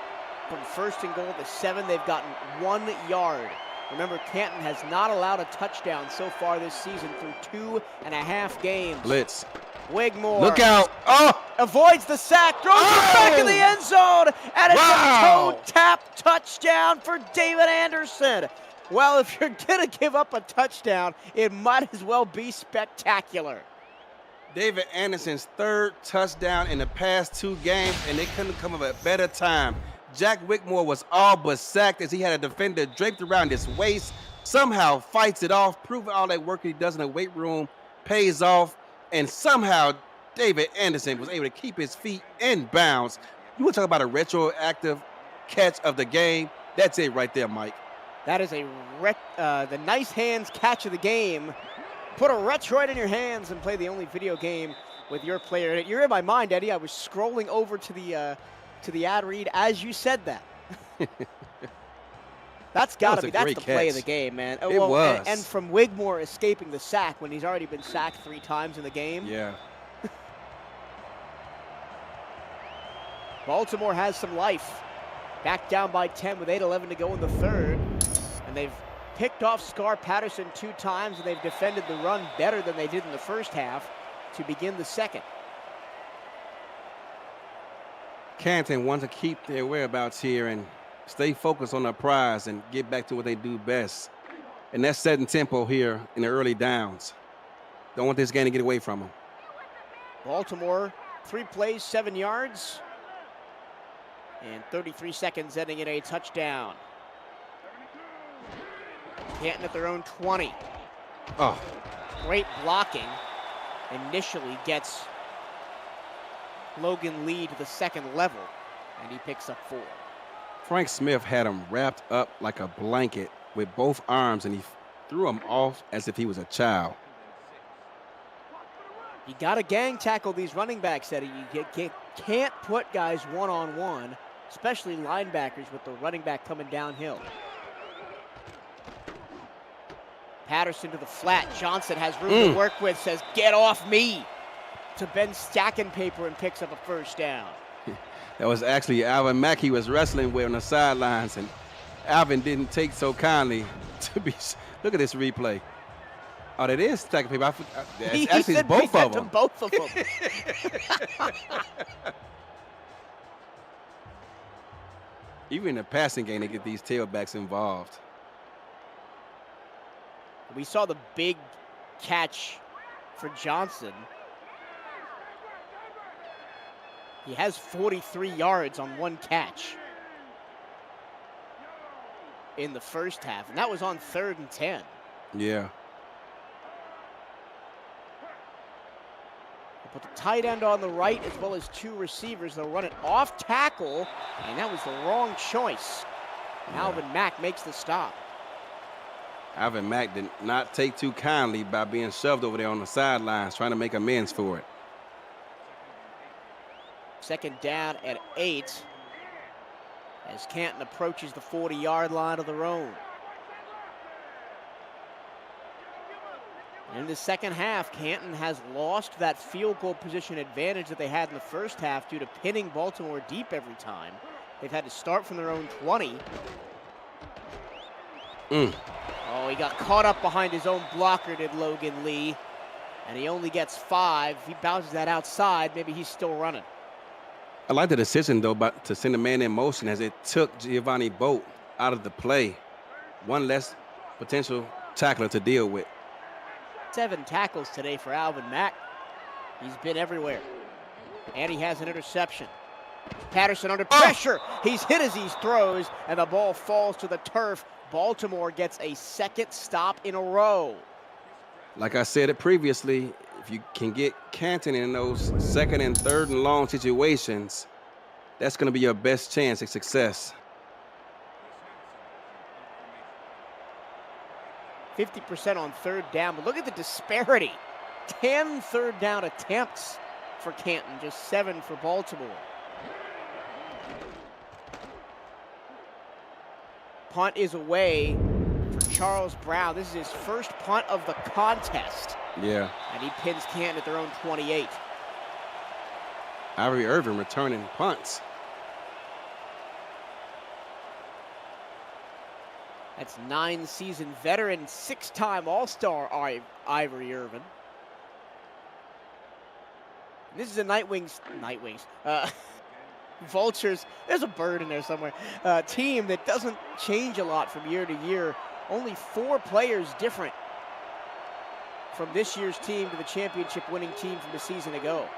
From 1st and goal to 7, they've gotten 1 yard. Remember, Canton has not allowed a touchdown so far this season through 2.5 games. Blitz. Wigmore. Look out. Oh! Avoids the sack, throws it back in the end zone, and it's a toe tap touchdown for David Anderson. Well, if you're going to give up a touchdown, it might as well be spectacular. David Anderson's 3rd touchdown in the past 2 games, and they couldn't come up at a better time. Jack Wigmore was all but sacked as he had a defender draped around his waist, somehow fights it off, proving all that work he does in the weight room pays off, and somehow David Anderson was able to keep his feet in bounds. You want to talk about a retroactive catch of the game? That's it right there, Mike. That is the nice hands catch of the game. Put a Retroid in your hands and play the only video game with your player in it. You're in my mind, Eddie. I was scrolling over to the ad read as you said that. That's got to be the play of the game, man. It was. And from Wigmore escaping the sack when he's already been sacked 3 times in the game. Yeah. Baltimore has some life. Back down by 10 with 8:11 to go in the 3rd. And they've picked off Scar Patterson 2 times, and they've defended the run better than they did in the first half to begin the 2nd. Canton wants to keep their whereabouts here and stay focused on their prize and get back to what they do best. And that's setting tempo here in the early downs. Don't want this game to get away from them. Baltimore, 3 plays, 7 yards. And 33 seconds ending in a touchdown. Canton at their own 20. Oh. Great blocking. Initially gets Logan Lee to the 2nd level, and he picks up 4. Frank Smith had him wrapped up like a blanket with both arms, and he threw him off as if he was a child. You got to gang tackle these running backs, Eddie. You can't put guys one-on-one, especially linebackers with the running back coming downhill. Patterson to the flat. Johnson has room to work with, says, "Get off me," to Ben stacking paper and picks up a 1st down. That was actually Alvin Mack he was wrestling with on the sidelines, and Alvin didn't take so kindly to be. Look at this replay. Oh, that is stacking paper. Actually, it's both of them. Both of them. Even in the passing game, they get these tailbacks involved. We saw the big catch for Johnson. He has 43 yards on 1 catch in the first half, and that was on 3rd and 10. Yeah. They put the tight end on the right as well as 2 receivers. They'll run it off tackle, and that was the wrong choice. Yeah. Alvin Mack makes the stop. Alvin Mack did not take too kindly by being shoved over there on the sidelines, trying to make amends for it. 2nd down at 8 as Canton approaches the 40-yard line of their own. In the second half, Canton has lost that field goal position advantage that they had in the first half due to pinning Baltimore deep every time. They've had to start from their own 20. Oh, he got caught up behind his own blocker, did Logan Lee. And he only gets 5. If he bounces that outside, maybe he's still running. I like the decision, though, to send a man in motion as it took Giovanni Boat out of the play. One less potential tackler to deal with. 7 tackles today for Alvin Mack. He's been everywhere. And he has an interception. Patterson under pressure. He's hit as he throws, and the ball falls to the turf. Baltimore gets a 2nd stop in a row. Like I said it previously, if you can get Canton in those 2nd and 3rd and long situations, That's going to be your best chance at success. 50% on third down, but look at the disparity. 10 third down attempts for Canton, just 7 for Baltimore. Punt is away for Charles Brown. This is his first punt of the contest. Yeah. And he pins Canton at their own 28. Ivory Irvin returning punts. That's 9-season veteran, 6-time All-Star Ivory Irvin. This is a Vultures, there's a bird in there somewhere, team that doesn't change a lot from year to year. Only 4 players different from this year's team to the championship winning team from the season ago.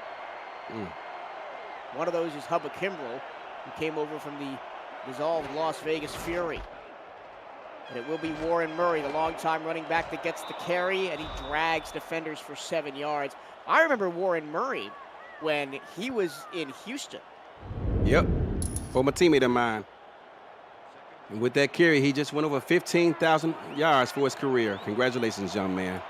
One of those is Hubba Kimbrell, who came over from the dissolved Las Vegas Fury. And it will be Warren Murray, the longtime running back, that gets the carry, and he drags defenders for 7 yards. I remember Warren Murray when he was in Houston. Yep, former teammate of mine. And with that carry, he just went over 15,000 yards for his career. Congratulations, young man.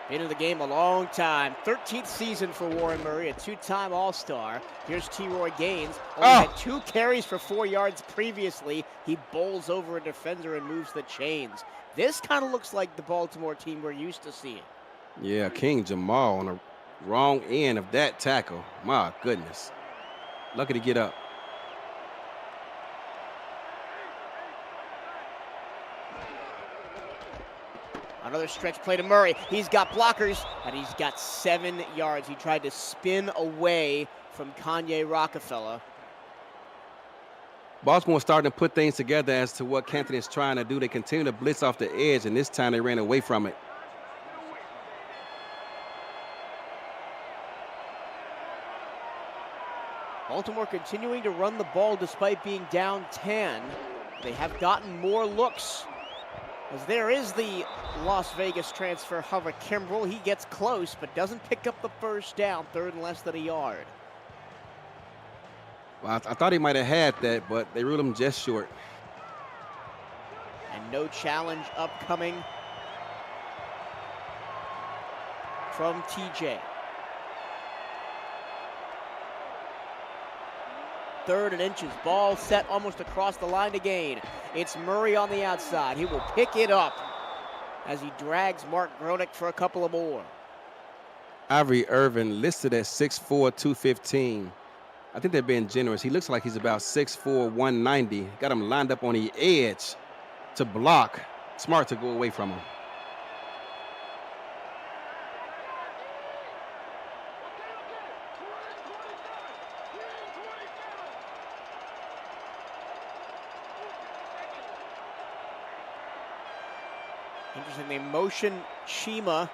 Into the game a long time. 13th season for Warren Murray, a 2-time All-Star. Here's T-Roy Gaines. Only had 2 carries for 4 yards previously. He bowls over a defender and moves the chains. This kind of looks like the Baltimore team we're used to seeing. Yeah, King Jamal on the wrong end of that tackle. My goodness. Lucky to get up. Another stretch play to Murray. He's got blockers, and he's got 7 yards. He tried to spin away from Kanye Rockefeller. Baltimore starting to put things together as to what Canton is trying to do. They continue to blitz off the edge, and this time they ran away from it. Baltimore continuing to run the ball despite being down 10. They have gotten more looks. As there is the Las Vegas transfer, Hubba Kimbrell. He gets close, but doesn't pick up the first down, 3rd and less than a yard. Well, I thought he might have had that, but they ruled him just short. And no challenge upcoming from TJ. 3rd and inches. Ball set almost across the line to gain. It's Murray on the outside. He will pick it up as he drags Mark Gronick for a couple of more. Ivory Irvin listed at 6'4", 215. I think they're being generous. He looks like he's about 6'4", 190. Got him lined up on the edge to block. Smart to go away from him. Interesting, they motion Chima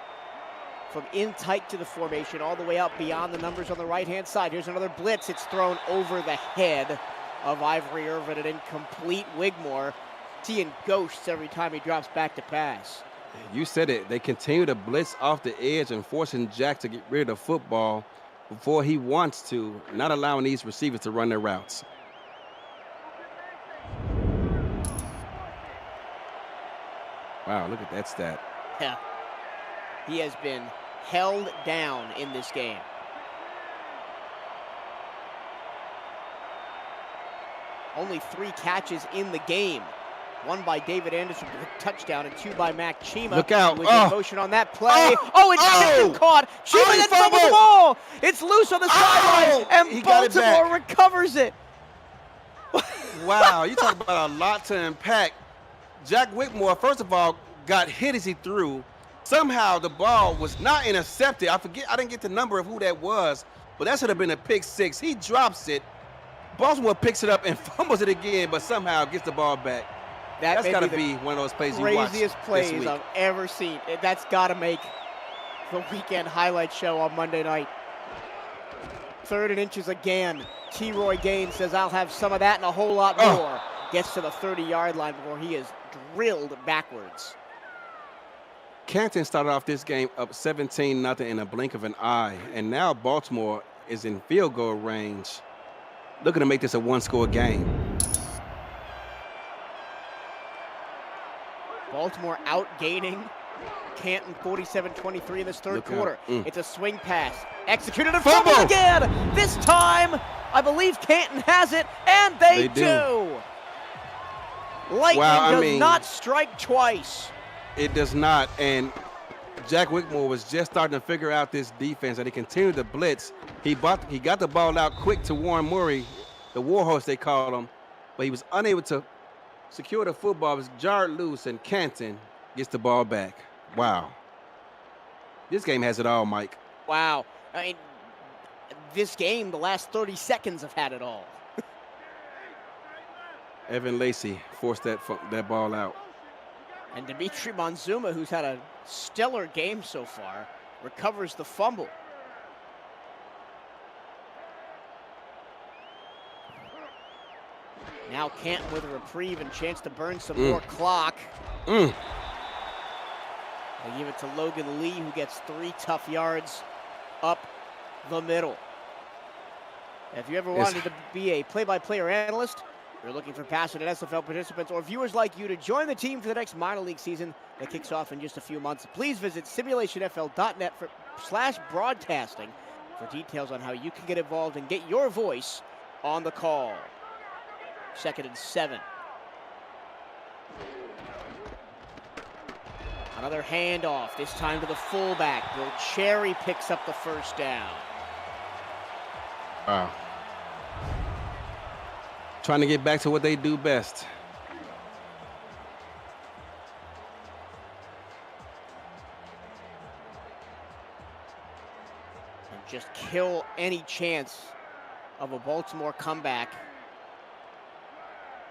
from in tight to the formation, all the way out beyond the numbers on the right-hand side. Here's another blitz. It's thrown over the head of Ivory Irvin, an incomplete Wigmore. Seeing ghosts every time he drops back to pass. You said it. They continue to blitz off the edge and forcing Jack to get rid of the football before he wants to, not allowing these receivers to run their routes. Wow, look at that stat. Yeah. He has been held down in this game. Only 3 catches in the game. 1 by David Anderson for a touchdown, and 2 by Mac Chima. Look out. Who was in motion on that play. It's tipped and caught. Chima then fumbles the ball. It's loose on the sideline, and Baltimore recovers it. Wow, you talk about a lot to unpack. Jack Whitmore, first of all, got hit as he threw. Somehow the ball was not intercepted. I didn't get the number of who that was, but that should have been a pick 6. He drops it. Baltimore picks it up and fumbles it again, but somehow gets the ball back. That's got to be one of those plays you watch craziest plays I've ever seen. That's got to make the weekend highlight show on Monday night. 3rd and inches again. T-Roy Gaines says, I'll have some of that and a whole lot more. Gets to the 30-yard line before he is drilled backwards. Canton started off this game up 17-0 in a blink of an eye, and now Baltimore is in field goal range, looking to make this a one-score game. Baltimore outgaining Canton 47-23 in this third quarter. It's a swing pass. Executed and fumbled again. This time, I believe Canton has it, and they do. Lightning does not strike twice. It does not, and Jack Whitmore was just starting to figure out this defense, and he continued to blitz. He got the ball out quick to Warren Murray, the warhorse they call him, but he was unable to secure the football. It was jarred loose, and Canton gets the ball back. Wow. This game has it all, Mike. Wow. I mean, this game, the last 30 seconds have had it all. Evan Lacey forced that ball out. And Dimitri Monzuma, who's had a stellar game so far, recovers the fumble. Now Canton with a reprieve and chance to burn some more clock. They give it to Logan Lee, who gets 3 tough yards up the middle. If you ever wanted to be a play-by-play or analyst, you're looking for passionate SFL participants or viewers like you to join the team for the next minor league season that kicks off in just a few months, please visit simulationfl.net/broadcasting for details on how you can get involved and get your voice on the call. 2nd and 7. Another handoff, this time to the fullback. Bill Cherry picks up the first down. Wow. Trying to get back to what they do best. And just kill any chance of a Baltimore comeback.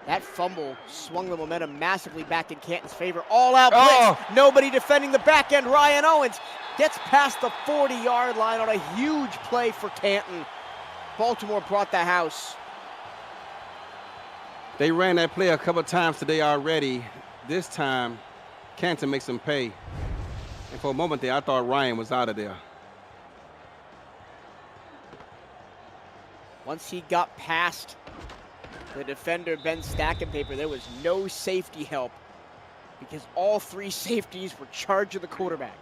That fumble swung the momentum massively back in Canton's favor. All-out blitz. Nobody defending the back end. Ryan Owens gets past the 40-yard line on a huge play for Canton. Baltimore brought the house. They ran that play a couple times today already. This time, Canton makes them pay. And for a moment there, I thought Ryan was out of there. Once he got past the defender, Ben Stackenpaper, there was no safety help because all 3 safeties were charging the quarterback.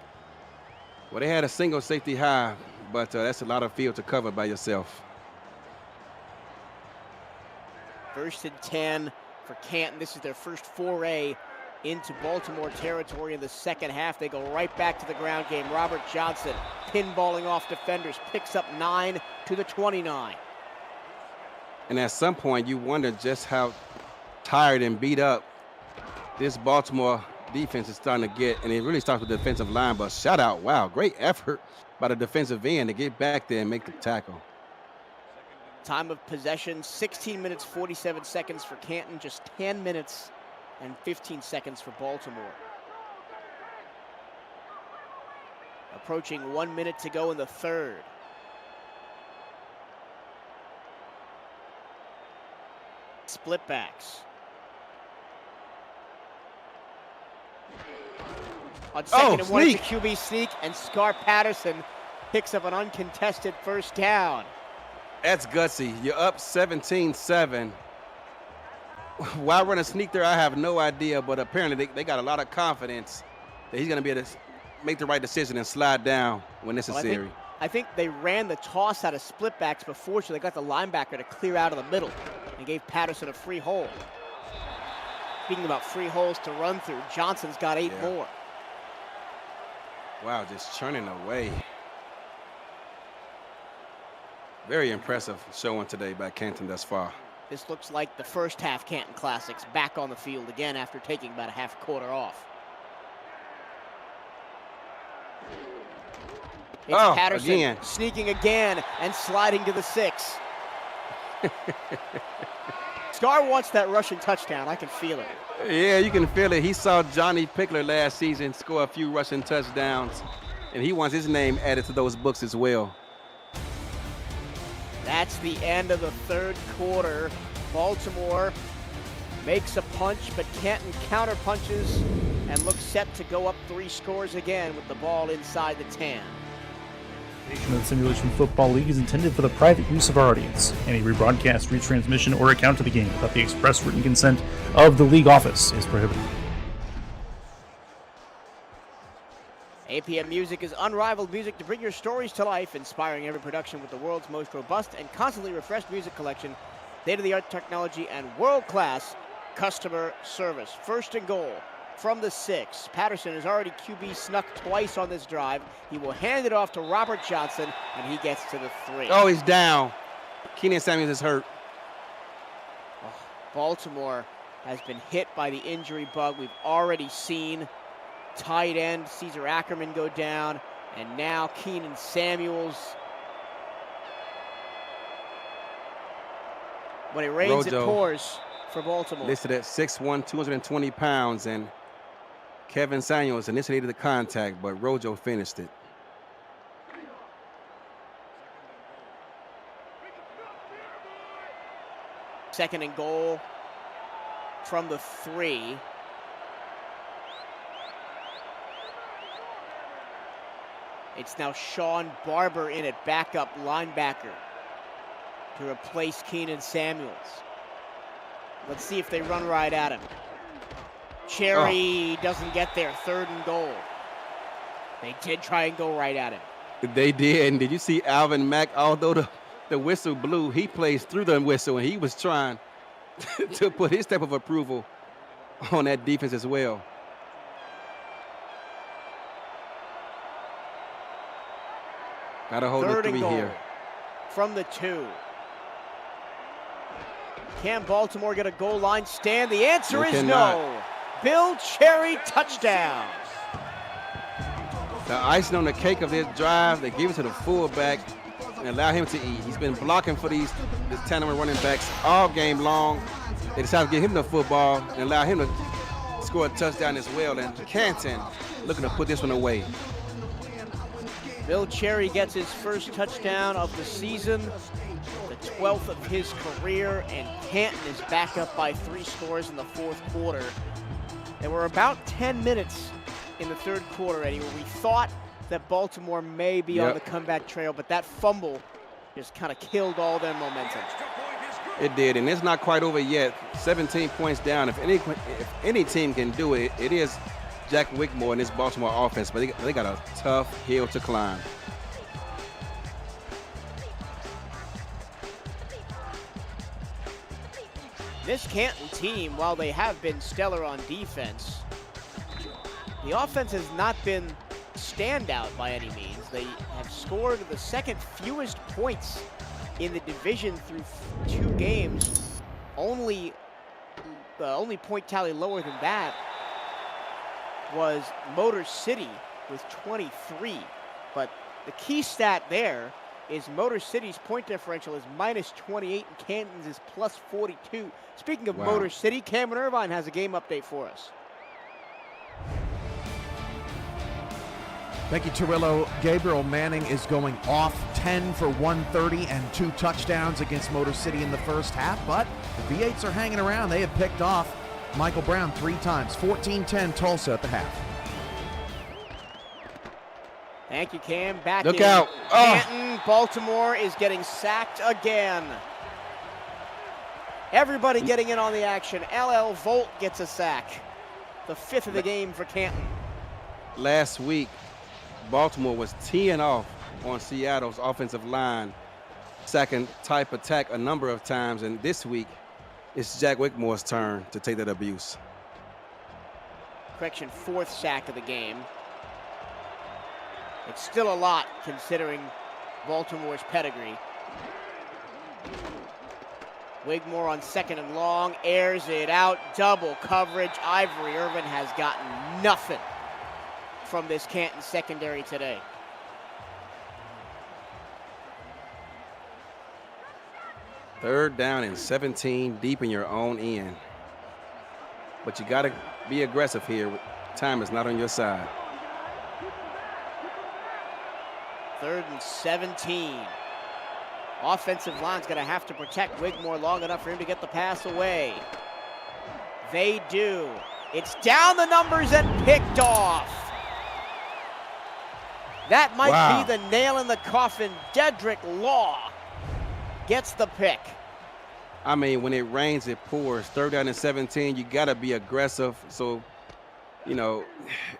Well, they had a single safety high, but that's a lot of field to cover by yourself. 1st and 10 for Canton. This is their first foray into Baltimore territory in the second half. They go right back to the ground game. Robert Johnson pinballing off defenders, picks up 9 to the 29. And at some point, you wonder just how tired and beat up this Baltimore defense is starting to get. And it really starts with the defensive line, but shout out, wow, great effort by the defensive end to get back there and make the tackle. Time of possession, 16 minutes, 47 seconds for Canton, just 10 minutes and 15 seconds for Baltimore. Approaching 1 minute to go in the third. Split backs. On 2nd and 1, it's a QB sneak, and Scar Patterson picks up an uncontested first down. That's gutsy. You're up 17-7. Why run a sneak there, I have no idea, but apparently they got a lot of confidence that he's going to be able to make the right decision and slide down when necessary. Well, I think they ran the toss out of split backs before, so they got the linebacker to clear out of the middle and gave Patterson a free hole. Speaking about free holes to run through, Johnson's got 8 more. Wow, just churning away. Very impressive showing today by Canton thus far. This looks like the first half Canton Classics back on the field again after taking about a half quarter off. It's Patterson again, sneaking again and sliding to the 6. Scar wants that rushing touchdown. I can feel it. Yeah, you can feel it. He saw Johnny Pickler last season score a few rushing touchdowns, and he wants his name added to those books as well. That's the end of the third quarter. Baltimore makes a punch, but Canton counter punches and look set to go up 3 scores again with the ball inside the 10. The Simulation Football League is intended for the private use of our audience. Any rebroadcast, retransmission, or account of the game without the express written consent of the league office is prohibited. APM Music is unrivaled music to bring your stories to life, inspiring every production with the world's most robust and constantly refreshed music collection, state-of-the-art technology, and world-class customer service. First and goal from the 6. Patterson has already QB snuck twice on this drive. He will hand it off to Robert Johnson, and he gets to the 3. Oh, he's down. Keenan Samuels is hurt. Baltimore has been hit by the injury bug. We've already seen tight end Caesar Ackerman go down, and now Keenan Samuels. When it rains, Rojo, it pours for Baltimore. Listed at 6'1", 220 pounds, and Kevin Samuels initiated the contact, but Rojo finished it. Second and goal from the 3. It's now Sean Barber in at backup linebacker to replace Keenan Samuels. Let's see if they run right at him. Cherry doesn't get there. Third and goal. They did try and go right at him. They did. And did you see Alvin Mack? Although the whistle blew, he plays through the whistle, and he was trying to put his type of approval on that defense as well. Gotta hold the 3 here. From the 2. Can Baltimore get a goal line stand? The answer is no. Bill Cherry, touchdown. The icing on the cake of this drive, they gave it to the fullback and allow him to eat. He's been blocking for this tandem running backs all game long. They decided to give him the football and allow him to score a touchdown as well. And Canton looking to put this one away. Bill Cherry gets his first touchdown of the season, the 12th of his career, and Canton is back up by 3 scores in the 4th quarter. There were about 10 minutes in the 3rd quarter, Eddie, where we thought that Baltimore may be on the comeback trail, but that fumble just kind of killed all their momentum. It did, and it's not quite over yet. 17 points down. If any team can do it, it is Jack Whitmore and this Baltimore offense, but they got a tough hill to climb. This Canton team, while they have been stellar on defense, the offense has not been standout by any means. They have scored the 2nd fewest points in the division through 2 games. The only point tally lower than that was Motor City with 23. But the key stat there is Motor City's point differential is -28 and Canton's is +42. Speaking of Motor City, Cameron Irvine has a game update for us. Thank you, Torillo. Gabriel Manning is going off 10 for 130 and 2 touchdowns against Motor City in the first half, but the V8s are hanging around. They have picked off Michael Brown 3 times. 14-10 Tulsa at the half. Thank you, Cam. Back Look in out. Canton, Baltimore is getting sacked again. Everybody getting in on the action. LL Volt gets a sack. The 5th of the game for Canton. Last week, Baltimore was teeing off on Seattle's offensive line, sacking type attack a number of times, and this week, it's Jack Whitmore's turn to take that abuse. Correction, 4th sack of the game. It's still a lot considering Baltimore's pedigree. Wigmore on 2nd and long, airs it out, double coverage. Ivory Irvin has gotten nothing from this Canton secondary today. Third down and 17 deep in your own end. But you got to be aggressive here. Time is not on your side. 3rd and 17. Offensive line's going to have to protect Wigmore long enough for him to get the pass away. They do. It's down the numbers and picked off. That might be the nail in the coffin. Dedrick Law gets the pick. I mean, when it rains, it pours. 3rd down and 17, you got to be aggressive. So, you know,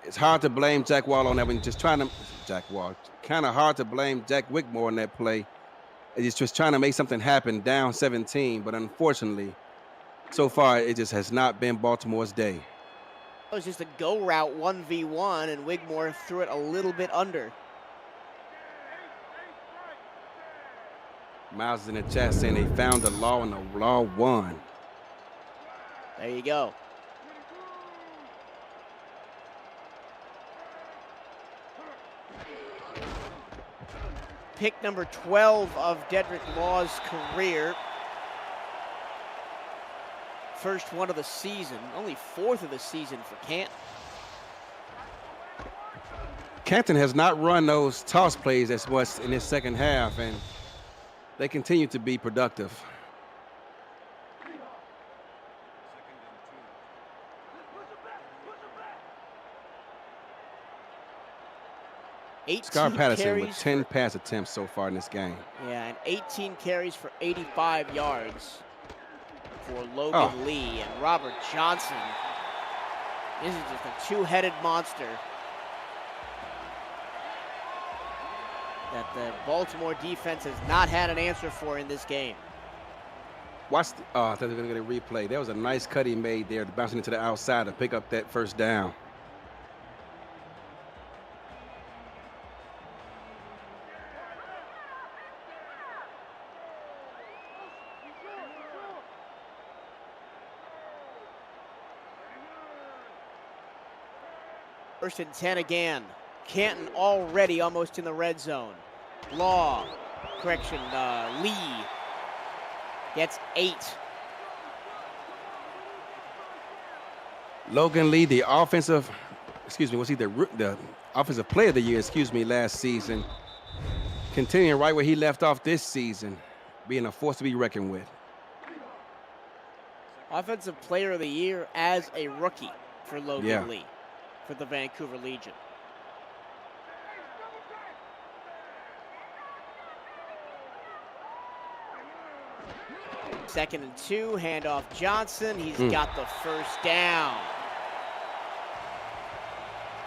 it's hard to blame Jack Wall on that one. Just trying to, Jack Wall, kind of hard to blame Jack Wickmore on that play. He's just trying to make something happen down 17. But unfortunately, so far, it just has not been Baltimore's day. It was just a go route 1v1, and Wigmore threw it a little bit under. Miles is in the chat saying they found the law and the law won. There you go. Pick number 12 of Dedrick Law's career. First one of the season, only 4th of the season for Canton. Canton has not run those toss plays as much in his second half, and they continue to be productive. Scar Patterson with 10 pass attempts so far in this game. Yeah, and 18 carries for 85 yards for Logan Lee. And Robert Johnson, this is just a two-headed monster that the Baltimore defense has not had an answer for in this game. Watch, I thought they were going to get a replay. There was a nice cut he made there, bouncing into the outside to pick up that first down. First and 10 again. Canton already almost in the red zone. Lee gets 8. Logan Lee, the offensive, was he the offensive player of the year, last season. Continuing right where he left off this season, being a force to be reckoned with. Offensive player of the year as a rookie for Logan Lee for the Vancouver Legion. Second and 2, handoff Johnson. He's got the first down.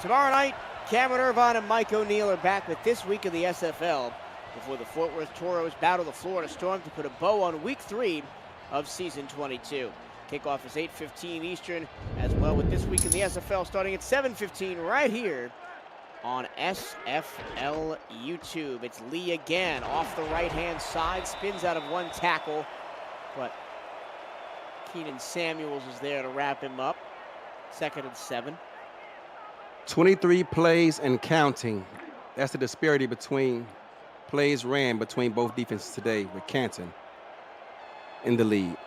Tomorrow night, Cameron Irvine and Mike O'Neill are back with This Week of the SFL before the Fort Worth Toros battle the Florida Storm to put a bow on Week 3 of Season 22. Kickoff is 8:15 Eastern, as well with This Week in the SFL starting at 7:15 right here on SFL YouTube. It's Lee again off the right-hand side, spins out of one tackle, but Keenan Samuels is there to wrap him up. 2nd and 7. 23 plays and counting. That's the disparity between plays ran between both defenses today with Canton in the lead.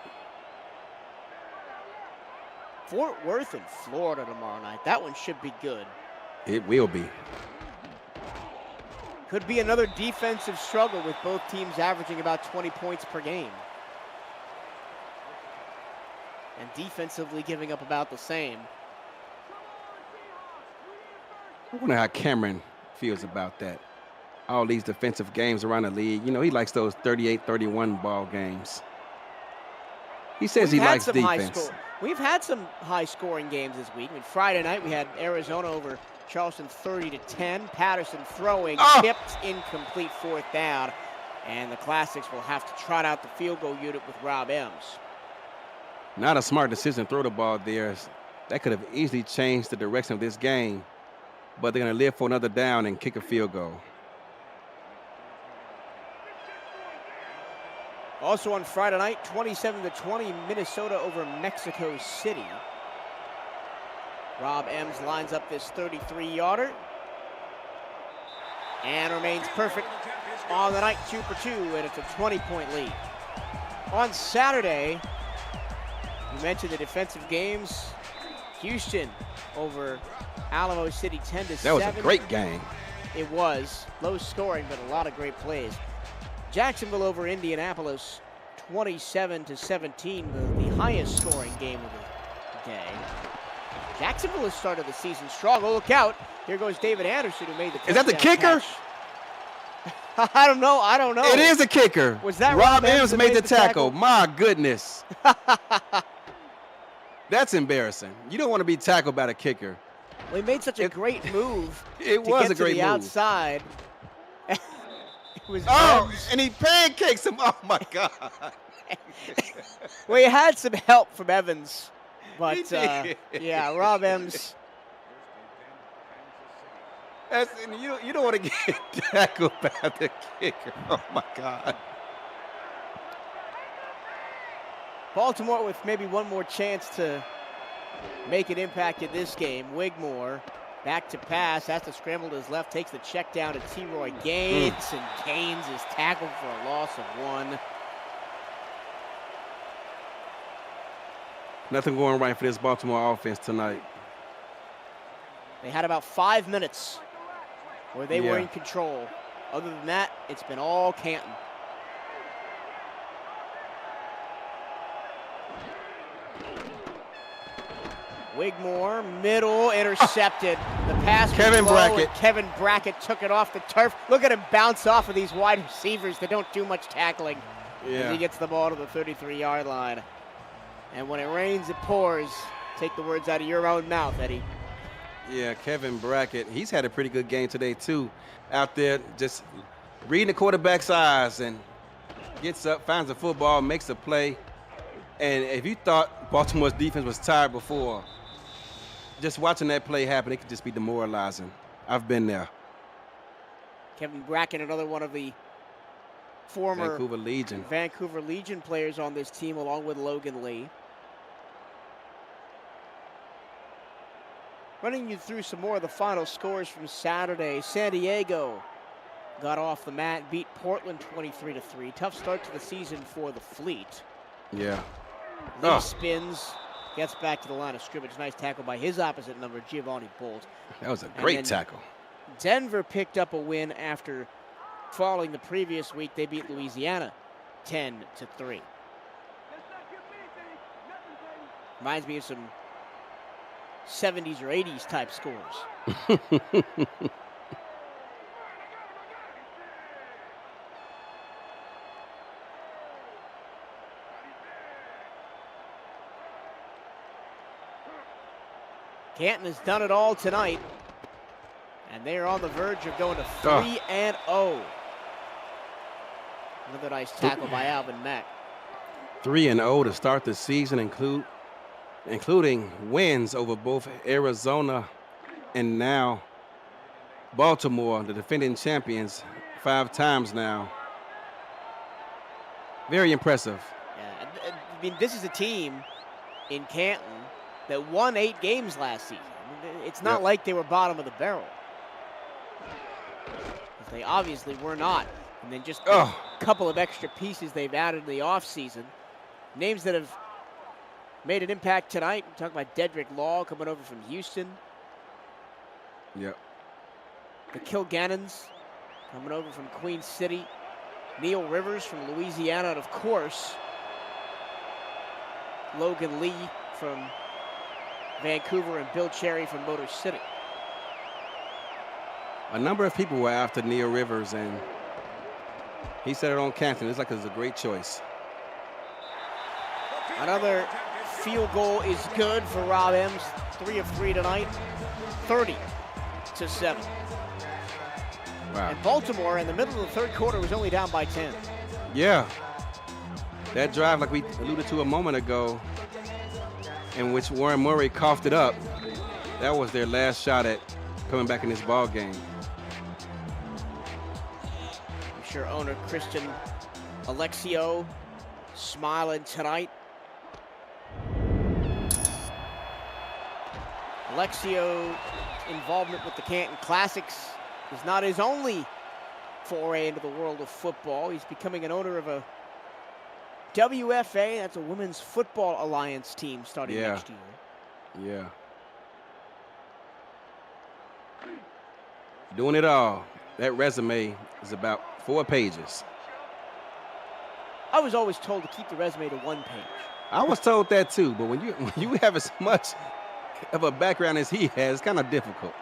Fort Worth and Florida tomorrow night. That one should be good. It will be. Could be another defensive struggle with both teams averaging about 20 points per game. And defensively giving up about the same. I wonder how Cameron feels about that. All these defensive games around the league. You know, he likes those 38-31 ball games. He says he likes defense. We've had some high-scoring games this week. I mean, Friday night we had Arizona over Charleston 30-10. Patterson throwing, tipped, incomplete, 4th down. And the Classics will have to trot out the field goal unit with Rob Ems. Not a smart decision to throw the ball there. That could have easily changed the direction of this game. But they're going to live for another down and kick a field goal. Also on Friday night, 27-20, Minnesota over Mexico City. Rob Ems lines up this 33-yarder. And remains perfect on the night, 2 for 2, and it's a 20-point lead. On Saturday, you mentioned the defensive games. Houston over Alamo City 10-7. That was a great game. It was. Low scoring, but a lot of great plays. Jacksonville over Indianapolis 27-17, the highest scoring game of the day. Jacksonville has started the season strong. Oh, look out. Here goes David Anderson, who made the touchdown. Is that the kicker? Catch. I don't know. It is the kicker. Was that Rob Ems Ems that made the tackle? My goodness. That's embarrassing. You don't want to be tackled by the kicker. Well, he made such a great move. It was a great to the move. Outside. It was Ems. And he pancakes him. Oh, my God. Well, he had some help from Evans. But, He did. yeah, Rob Ems. You don't want to get tackled by the kicker. Oh, my God. Baltimore with maybe one more chance to make an impact in this game. Wigmore back to pass, has to scramble to his left, takes the check down to T-Roy Gaines, and Gaines is tackled for a loss of 1. Nothing going right for this Baltimore offense tonight. They had about 5 minutes where they were in control. Other than that, it's been all Canton. Wigmore, middle, intercepted. The pass was Kevin low, Brackett. and Kevin Brackett took it off the turf. Look at him bounce off of these wide receivers that don't do much tackling. As he gets the ball to the 33-yard line. And when it rains, it pours. Take the words out of your own mouth, Eddie. Yeah, Kevin Brackett, he's had a pretty good game today, too. Out there just reading the quarterback's eyes and gets up, finds the football, makes a play. And if you thought Baltimore's defense was tired before, just watching that play happen, it could just be demoralizing. I've been there. Kevin Brackett, another one of the former Vancouver Legion players on this team, along with Logan Lee. Running you through some more of the final scores from Saturday. San Diego got off the mat, beat Portland 23-3. Tough start to the season for the Fleet. Yeah. Lee spins, gets back to the line of scrimmage. Nice tackle by his opposite number, Giovanni Bolt. That was a great tackle. Denver picked up a win after falling the previous week. They beat Louisiana 10-3. Reminds me of some 70s or 80s type scores. Canton has done it all tonight, and they are on the verge of going to 3-0. Another nice tackle by Alvin Mack. 3-0 to start the season, including wins over both Arizona and now Baltimore, the defending champions, 5 times now. Very impressive. Yeah, I mean, this is a team in Canton that won 8 games last season. It's not like they were bottom of the barrel. They obviously were not. And then just a couple of extra pieces they've added in the offseason. Names that have made an impact tonight. We're talking about Dedrick Law coming over from Houston. Yep. The Kilgannons coming over from Queen City. Neil Rivers from Louisiana, and of course, Logan Lee from Vancouver and Bill Cherry from Motor City. A number of people were after Neil Rivers, and he said it on Canton. It's like it was a great choice. Another field goal is good for Rob Ems. 3 of 3 tonight, 30-7. Wow. And Baltimore in the middle of the third quarter was only down by 10. Yeah. That drive, like we alluded to a moment ago, in which Warren Murray coughed it up, that was their last shot at coming back in this ball game. I'm sure owner Christian Alexio smiling tonight. Alexio involvement with the Canton Classics is not his only foray into the world of football. He's becoming an owner of a WFA, that's a Women's Football Alliance team starting next year. Yeah. Doing it all. That resume is about 4 pages. I was always told to keep the resume to 1 page. I was told that too, but when you have as much of a background as he has, kind of difficult.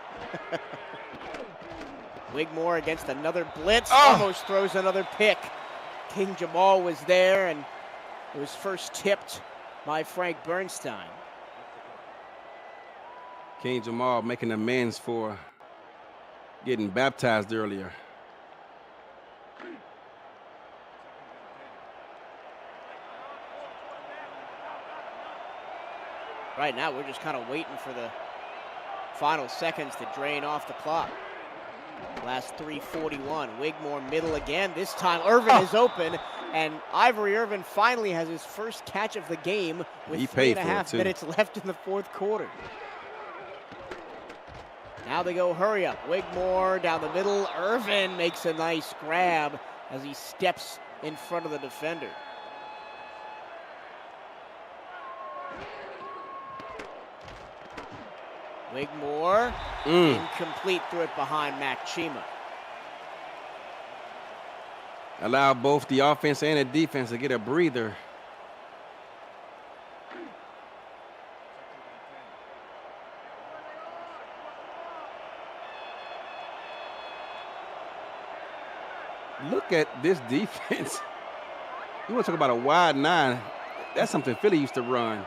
Wigmore against another blitz, almost throws another pick. King Jamal was there, and it was first tipped by Frank Bernstein. King Jamal making amends for getting baptized earlier. Right now, we're just kind of waiting for the final seconds to drain off the clock. Last 3:41. Wigmore middle again. This time, Irvin is open, and Ivory Irvin finally has his first catch of the game with 3.5 minutes left in the fourth quarter. Now they go hurry up. Wigmore down the middle. Irvin makes a nice grab as he steps in front of the defender. Wigmore, incomplete, threw it behind Mac Chima. Allow both the offense and the defense to get a breather. Look at this defense. You want to talk about a wide 9. That's something Philly used to run.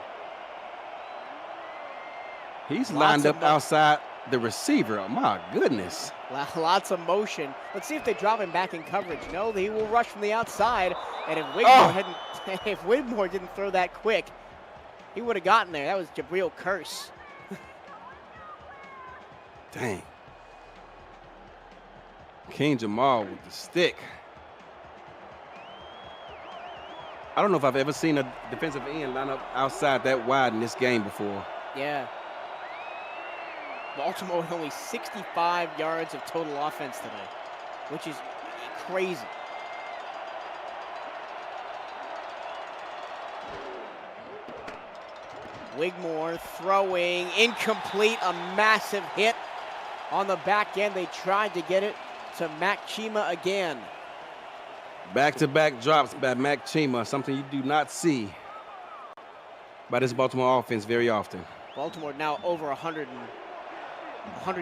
He's lined up outside the receiver. Oh, my goodness. Lots of motion. Let's see if they drop him back in coverage. No, he will rush from the outside. And if Wigmore didn't throw that quick, he would have gotten there. That was Jabril Curse. Dang. King Jamal with the stick. I don't know if I've ever seen a defensive end line up outside that wide in this game before. Yeah. Baltimore with only 65 yards of total offense today, which is crazy. Wigmore throwing, incomplete, a massive hit on the back end. They tried to get it to Mac Chima again. Back-to-back drops by Mac Chima, something you do not see by this Baltimore offense very often. Baltimore now over 100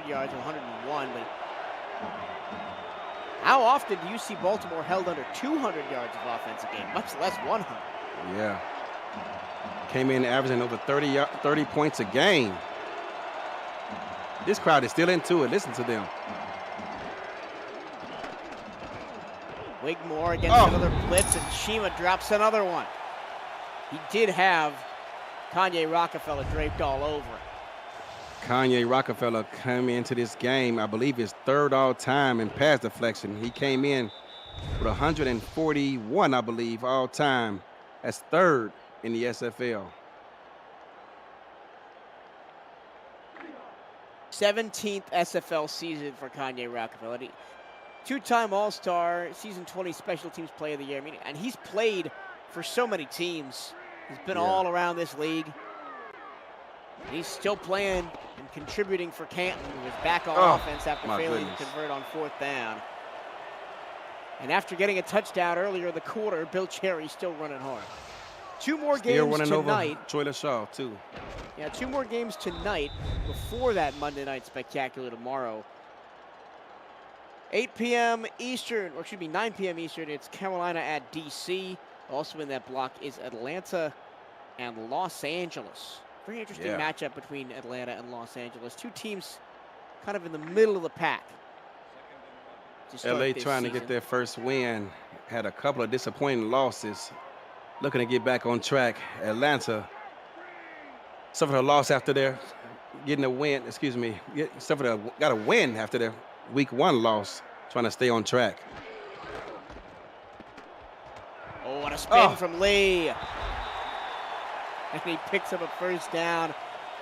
yards, 101. But how often do you see Baltimore held under 200 yards of offense a game, much less 100? Yeah. Came in averaging over 30 points a game. This crowd is still into it. Listen to them. Wigmore against another blitz, and Chima drops another one. He did have Kanye Rockefeller draped all over him. Kanye Rockefeller came into this game, I believe his third all-time in pass deflection. He came in with 141, I believe, all-time. That's third in the SFL. 17th SFL season for Kanye Rockefeller. Two-time All-Star, Season 20 Special Teams Player of the Year. And he's played for so many teams. He's been all around this league. He's still playing and contributing for Canton, who was back on offense after failing to convert on 4th down. And after getting a touchdown earlier in the quarter, Bill Cherry's still running hard. Two more games tonight. Troy Shaw, too. Yeah, 2 more games tonight before that Monday Night Spectacular tomorrow. 8 p.m. Eastern, or excuse me, 9 p.m. Eastern, it's Carolina at D.C. Also in that block is Atlanta and Los Angeles. Very interesting matchup between Atlanta and Los Angeles. Two teams kind of in the middle of the pack. LA trying to get their first win. Had a couple of disappointing losses. Looking to get back on track. Atlanta suffered a loss after their getting a win. Excuse me. Got a win after their Week 1 loss. Trying to stay on track. Oh, what a spin from Lee. And he picks up a first down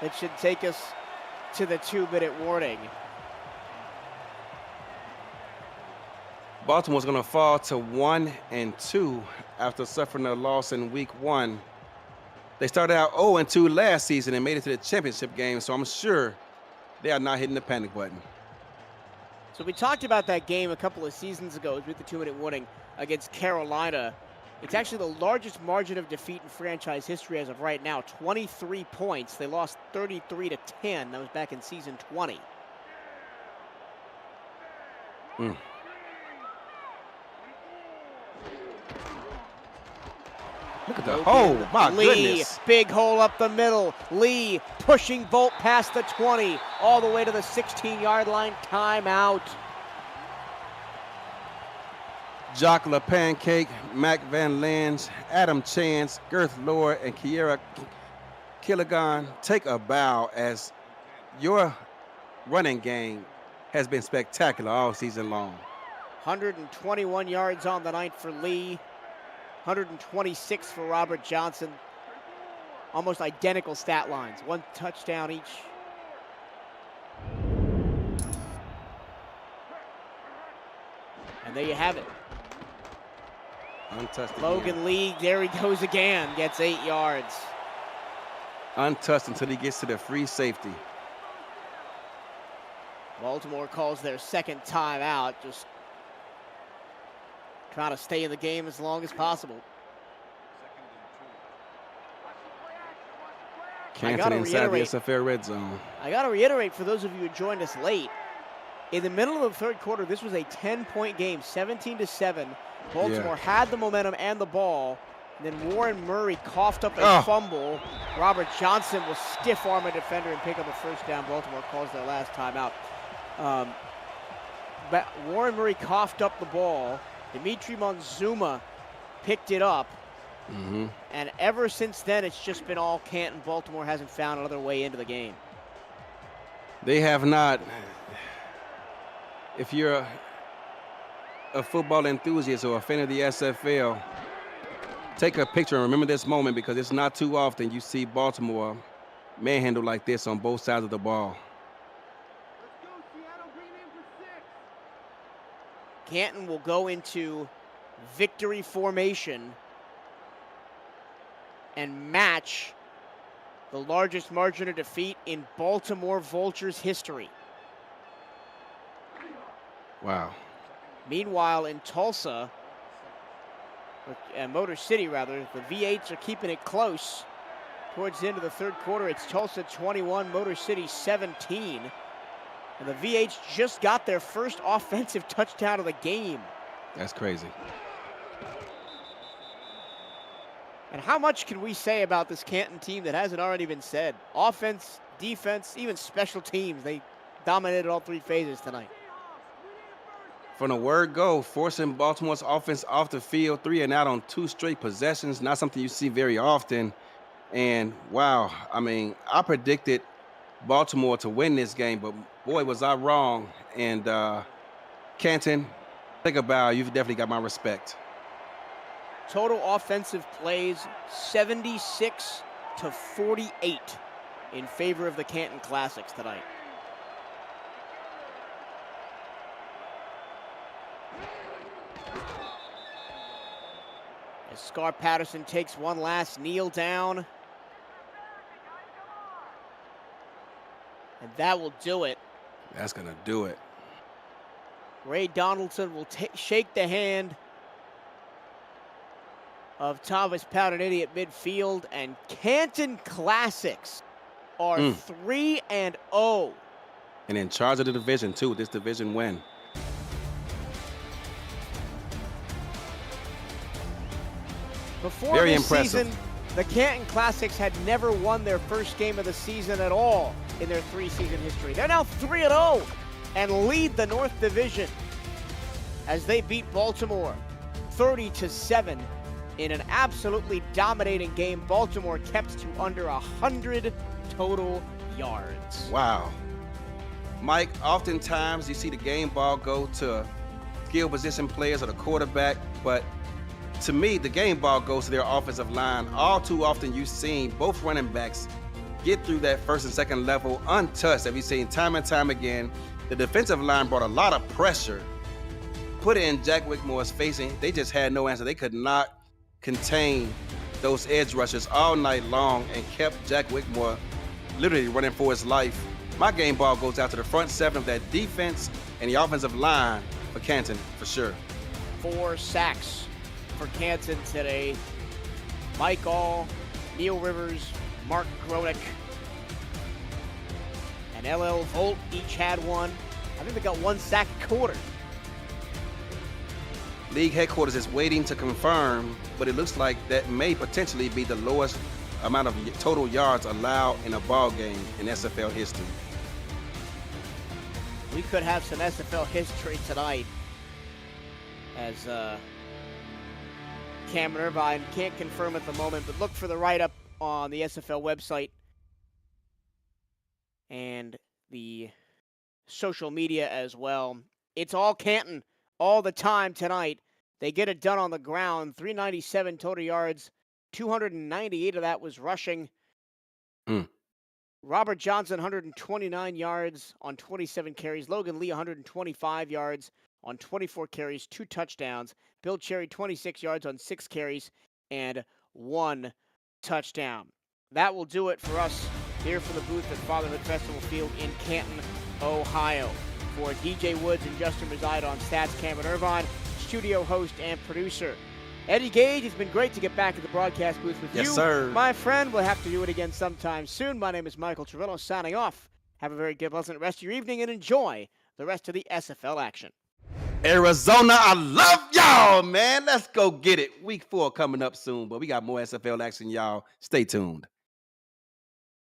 that should take us to the 2-minute warning. Baltimore's going to fall to 1-2 after suffering a loss in Week 1. They started out 0-2 last season and made it to the championship game, so I'm sure they are not hitting the panic button. So we talked about that game a couple of seasons ago with the 2-minute warning against Carolina. It's actually the largest margin of defeat in franchise history as of right now, 23 points. They lost 33-10. That was back in season 20. Mm. Look at the hole. My Lee, goodness. big hole up the middle. Lee pushing Bolt past the 20, all the way to the 16-yard line. Timeout. Jock La Pancake, Mac Van Lange, Adam Chance, Girth Lord, and Kiera Killigan take a bow as your running game has been spectacular all season long. 121 yards on the night for Lee. 126 for Robert Johnson. Almost identical stat lines. One touchdown each. And there you have it. Untouched again. Logan Lee, there he goes again. Gets 8 yards. Untouched until he gets to the free safety. Baltimore calls their second timeout. Just trying to stay in the game as long as possible. Canton inside the SFL red zone. I got to reiterate for those of you who joined us late, in the middle of the third quarter, this was a 10-point game, 17-7. Baltimore had the momentum and the ball. And then Warren Murray coughed up a fumble. Robert Johnson will stiff-arm a defender and pick up a first down. Baltimore calls their last timeout. But Warren Murray coughed up the ball. Dimitri Monzuma picked it up. Mm-hmm. And ever since then, it's just been all Canton. Baltimore hasn't found another way into the game. They have not. If you're a football enthusiast or a fan of the SFL, take a picture and remember this moment, because it's not too often you see Baltimore manhandled like this on both sides of the ball. Canton will go into victory formation and match the largest margin of defeat in Baltimore Vultures history. Wow. Meanwhile, in Tulsa, Motor City rather, the V8s are keeping it close. Towards the end of the third quarter, it's Tulsa 21, Motor City 17. And the V8s just got their first offensive touchdown of the game. That's crazy. And how much can we say about this Canton team that hasn't already been said? Offense, defense, even special teams. They dominated all three phases tonight. From the word go, forcing Baltimore's offense off the field, 3 and out on 2 straight possessions, not something you see very often. And wow, I mean, I predicted Baltimore to win this game, but boy, was I wrong. And Canton, think about, you've definitely got my respect. Total offensive plays, 76-48 in favor of the Canton Classics tonight. As Scar Patterson takes one last kneel down. And that will do it. That's going to do it. Ray Donaldson will shake the hand of Thomas Powdernitti at midfield, and Canton Classics are 3-0. And in charge of the division, too, this division win. Before Very this impressive. season, the Canton Classics had never won their first game of the season at all in their 3-season history. They're now 3-0 and lead the North Division as they beat Baltimore 30-7 in an absolutely dominating game. Baltimore kept to under 100 total yards. Wow. Mike, oftentimes you see the game ball go to skill position players or the quarterback, but to me, the game ball goes to their offensive line. All too often you've seen both running backs get through that first and second level untouched. Have you seen time and time again? The defensive line brought a lot of pressure, put it in Jack Whitmore's facing. They just had no answer. They could not contain those edge rushers all night long and kept Jack Whitmore literally running for his life. My game ball goes out to the front seven of that defense and the offensive line for Canton, for sure. 4 sacks for Canton today. Mike All, Neil Rivers, Mark Gronick, and LL Volt each had one. I think they got one sack a quarter. League headquarters is waiting to confirm, but it looks like that may potentially be the lowest amount of total yards allowed in a ball game in SFL history. We could have some SFL history tonight, as Cameron Irvine can't confirm at the moment, but look for the write-up on the SFL website and the social media as well. It's all Canton all the time tonight. They get it done on the ground. 397 total yards, 298 of that was rushing. Robert Johnson, 129 yards on 27 carries. Logan Lee, 125 yards on 24 carries, 2 touchdowns. Bill Cherry, 26 yards on 6 carries and 1 touchdown. That will do it for us here from the booth at Fatherhood Festival Field in Canton, Ohio. For DJ Woods and Justin Reside on Stats, Cameron Irvine, studio host and producer Eddie Gage. It's been great to get back at the broadcast booth with you. Yes, sir. My friend, we'll have to do it again sometime soon. My name is Michael Trevello, signing off. Have a very good, pleasant rest of your evening and enjoy the rest of the SFL action. Arizona, I love y'all, man. Let's go get it. Week 4 coming up soon, but we got more SFL action, y'all. Stay tuned.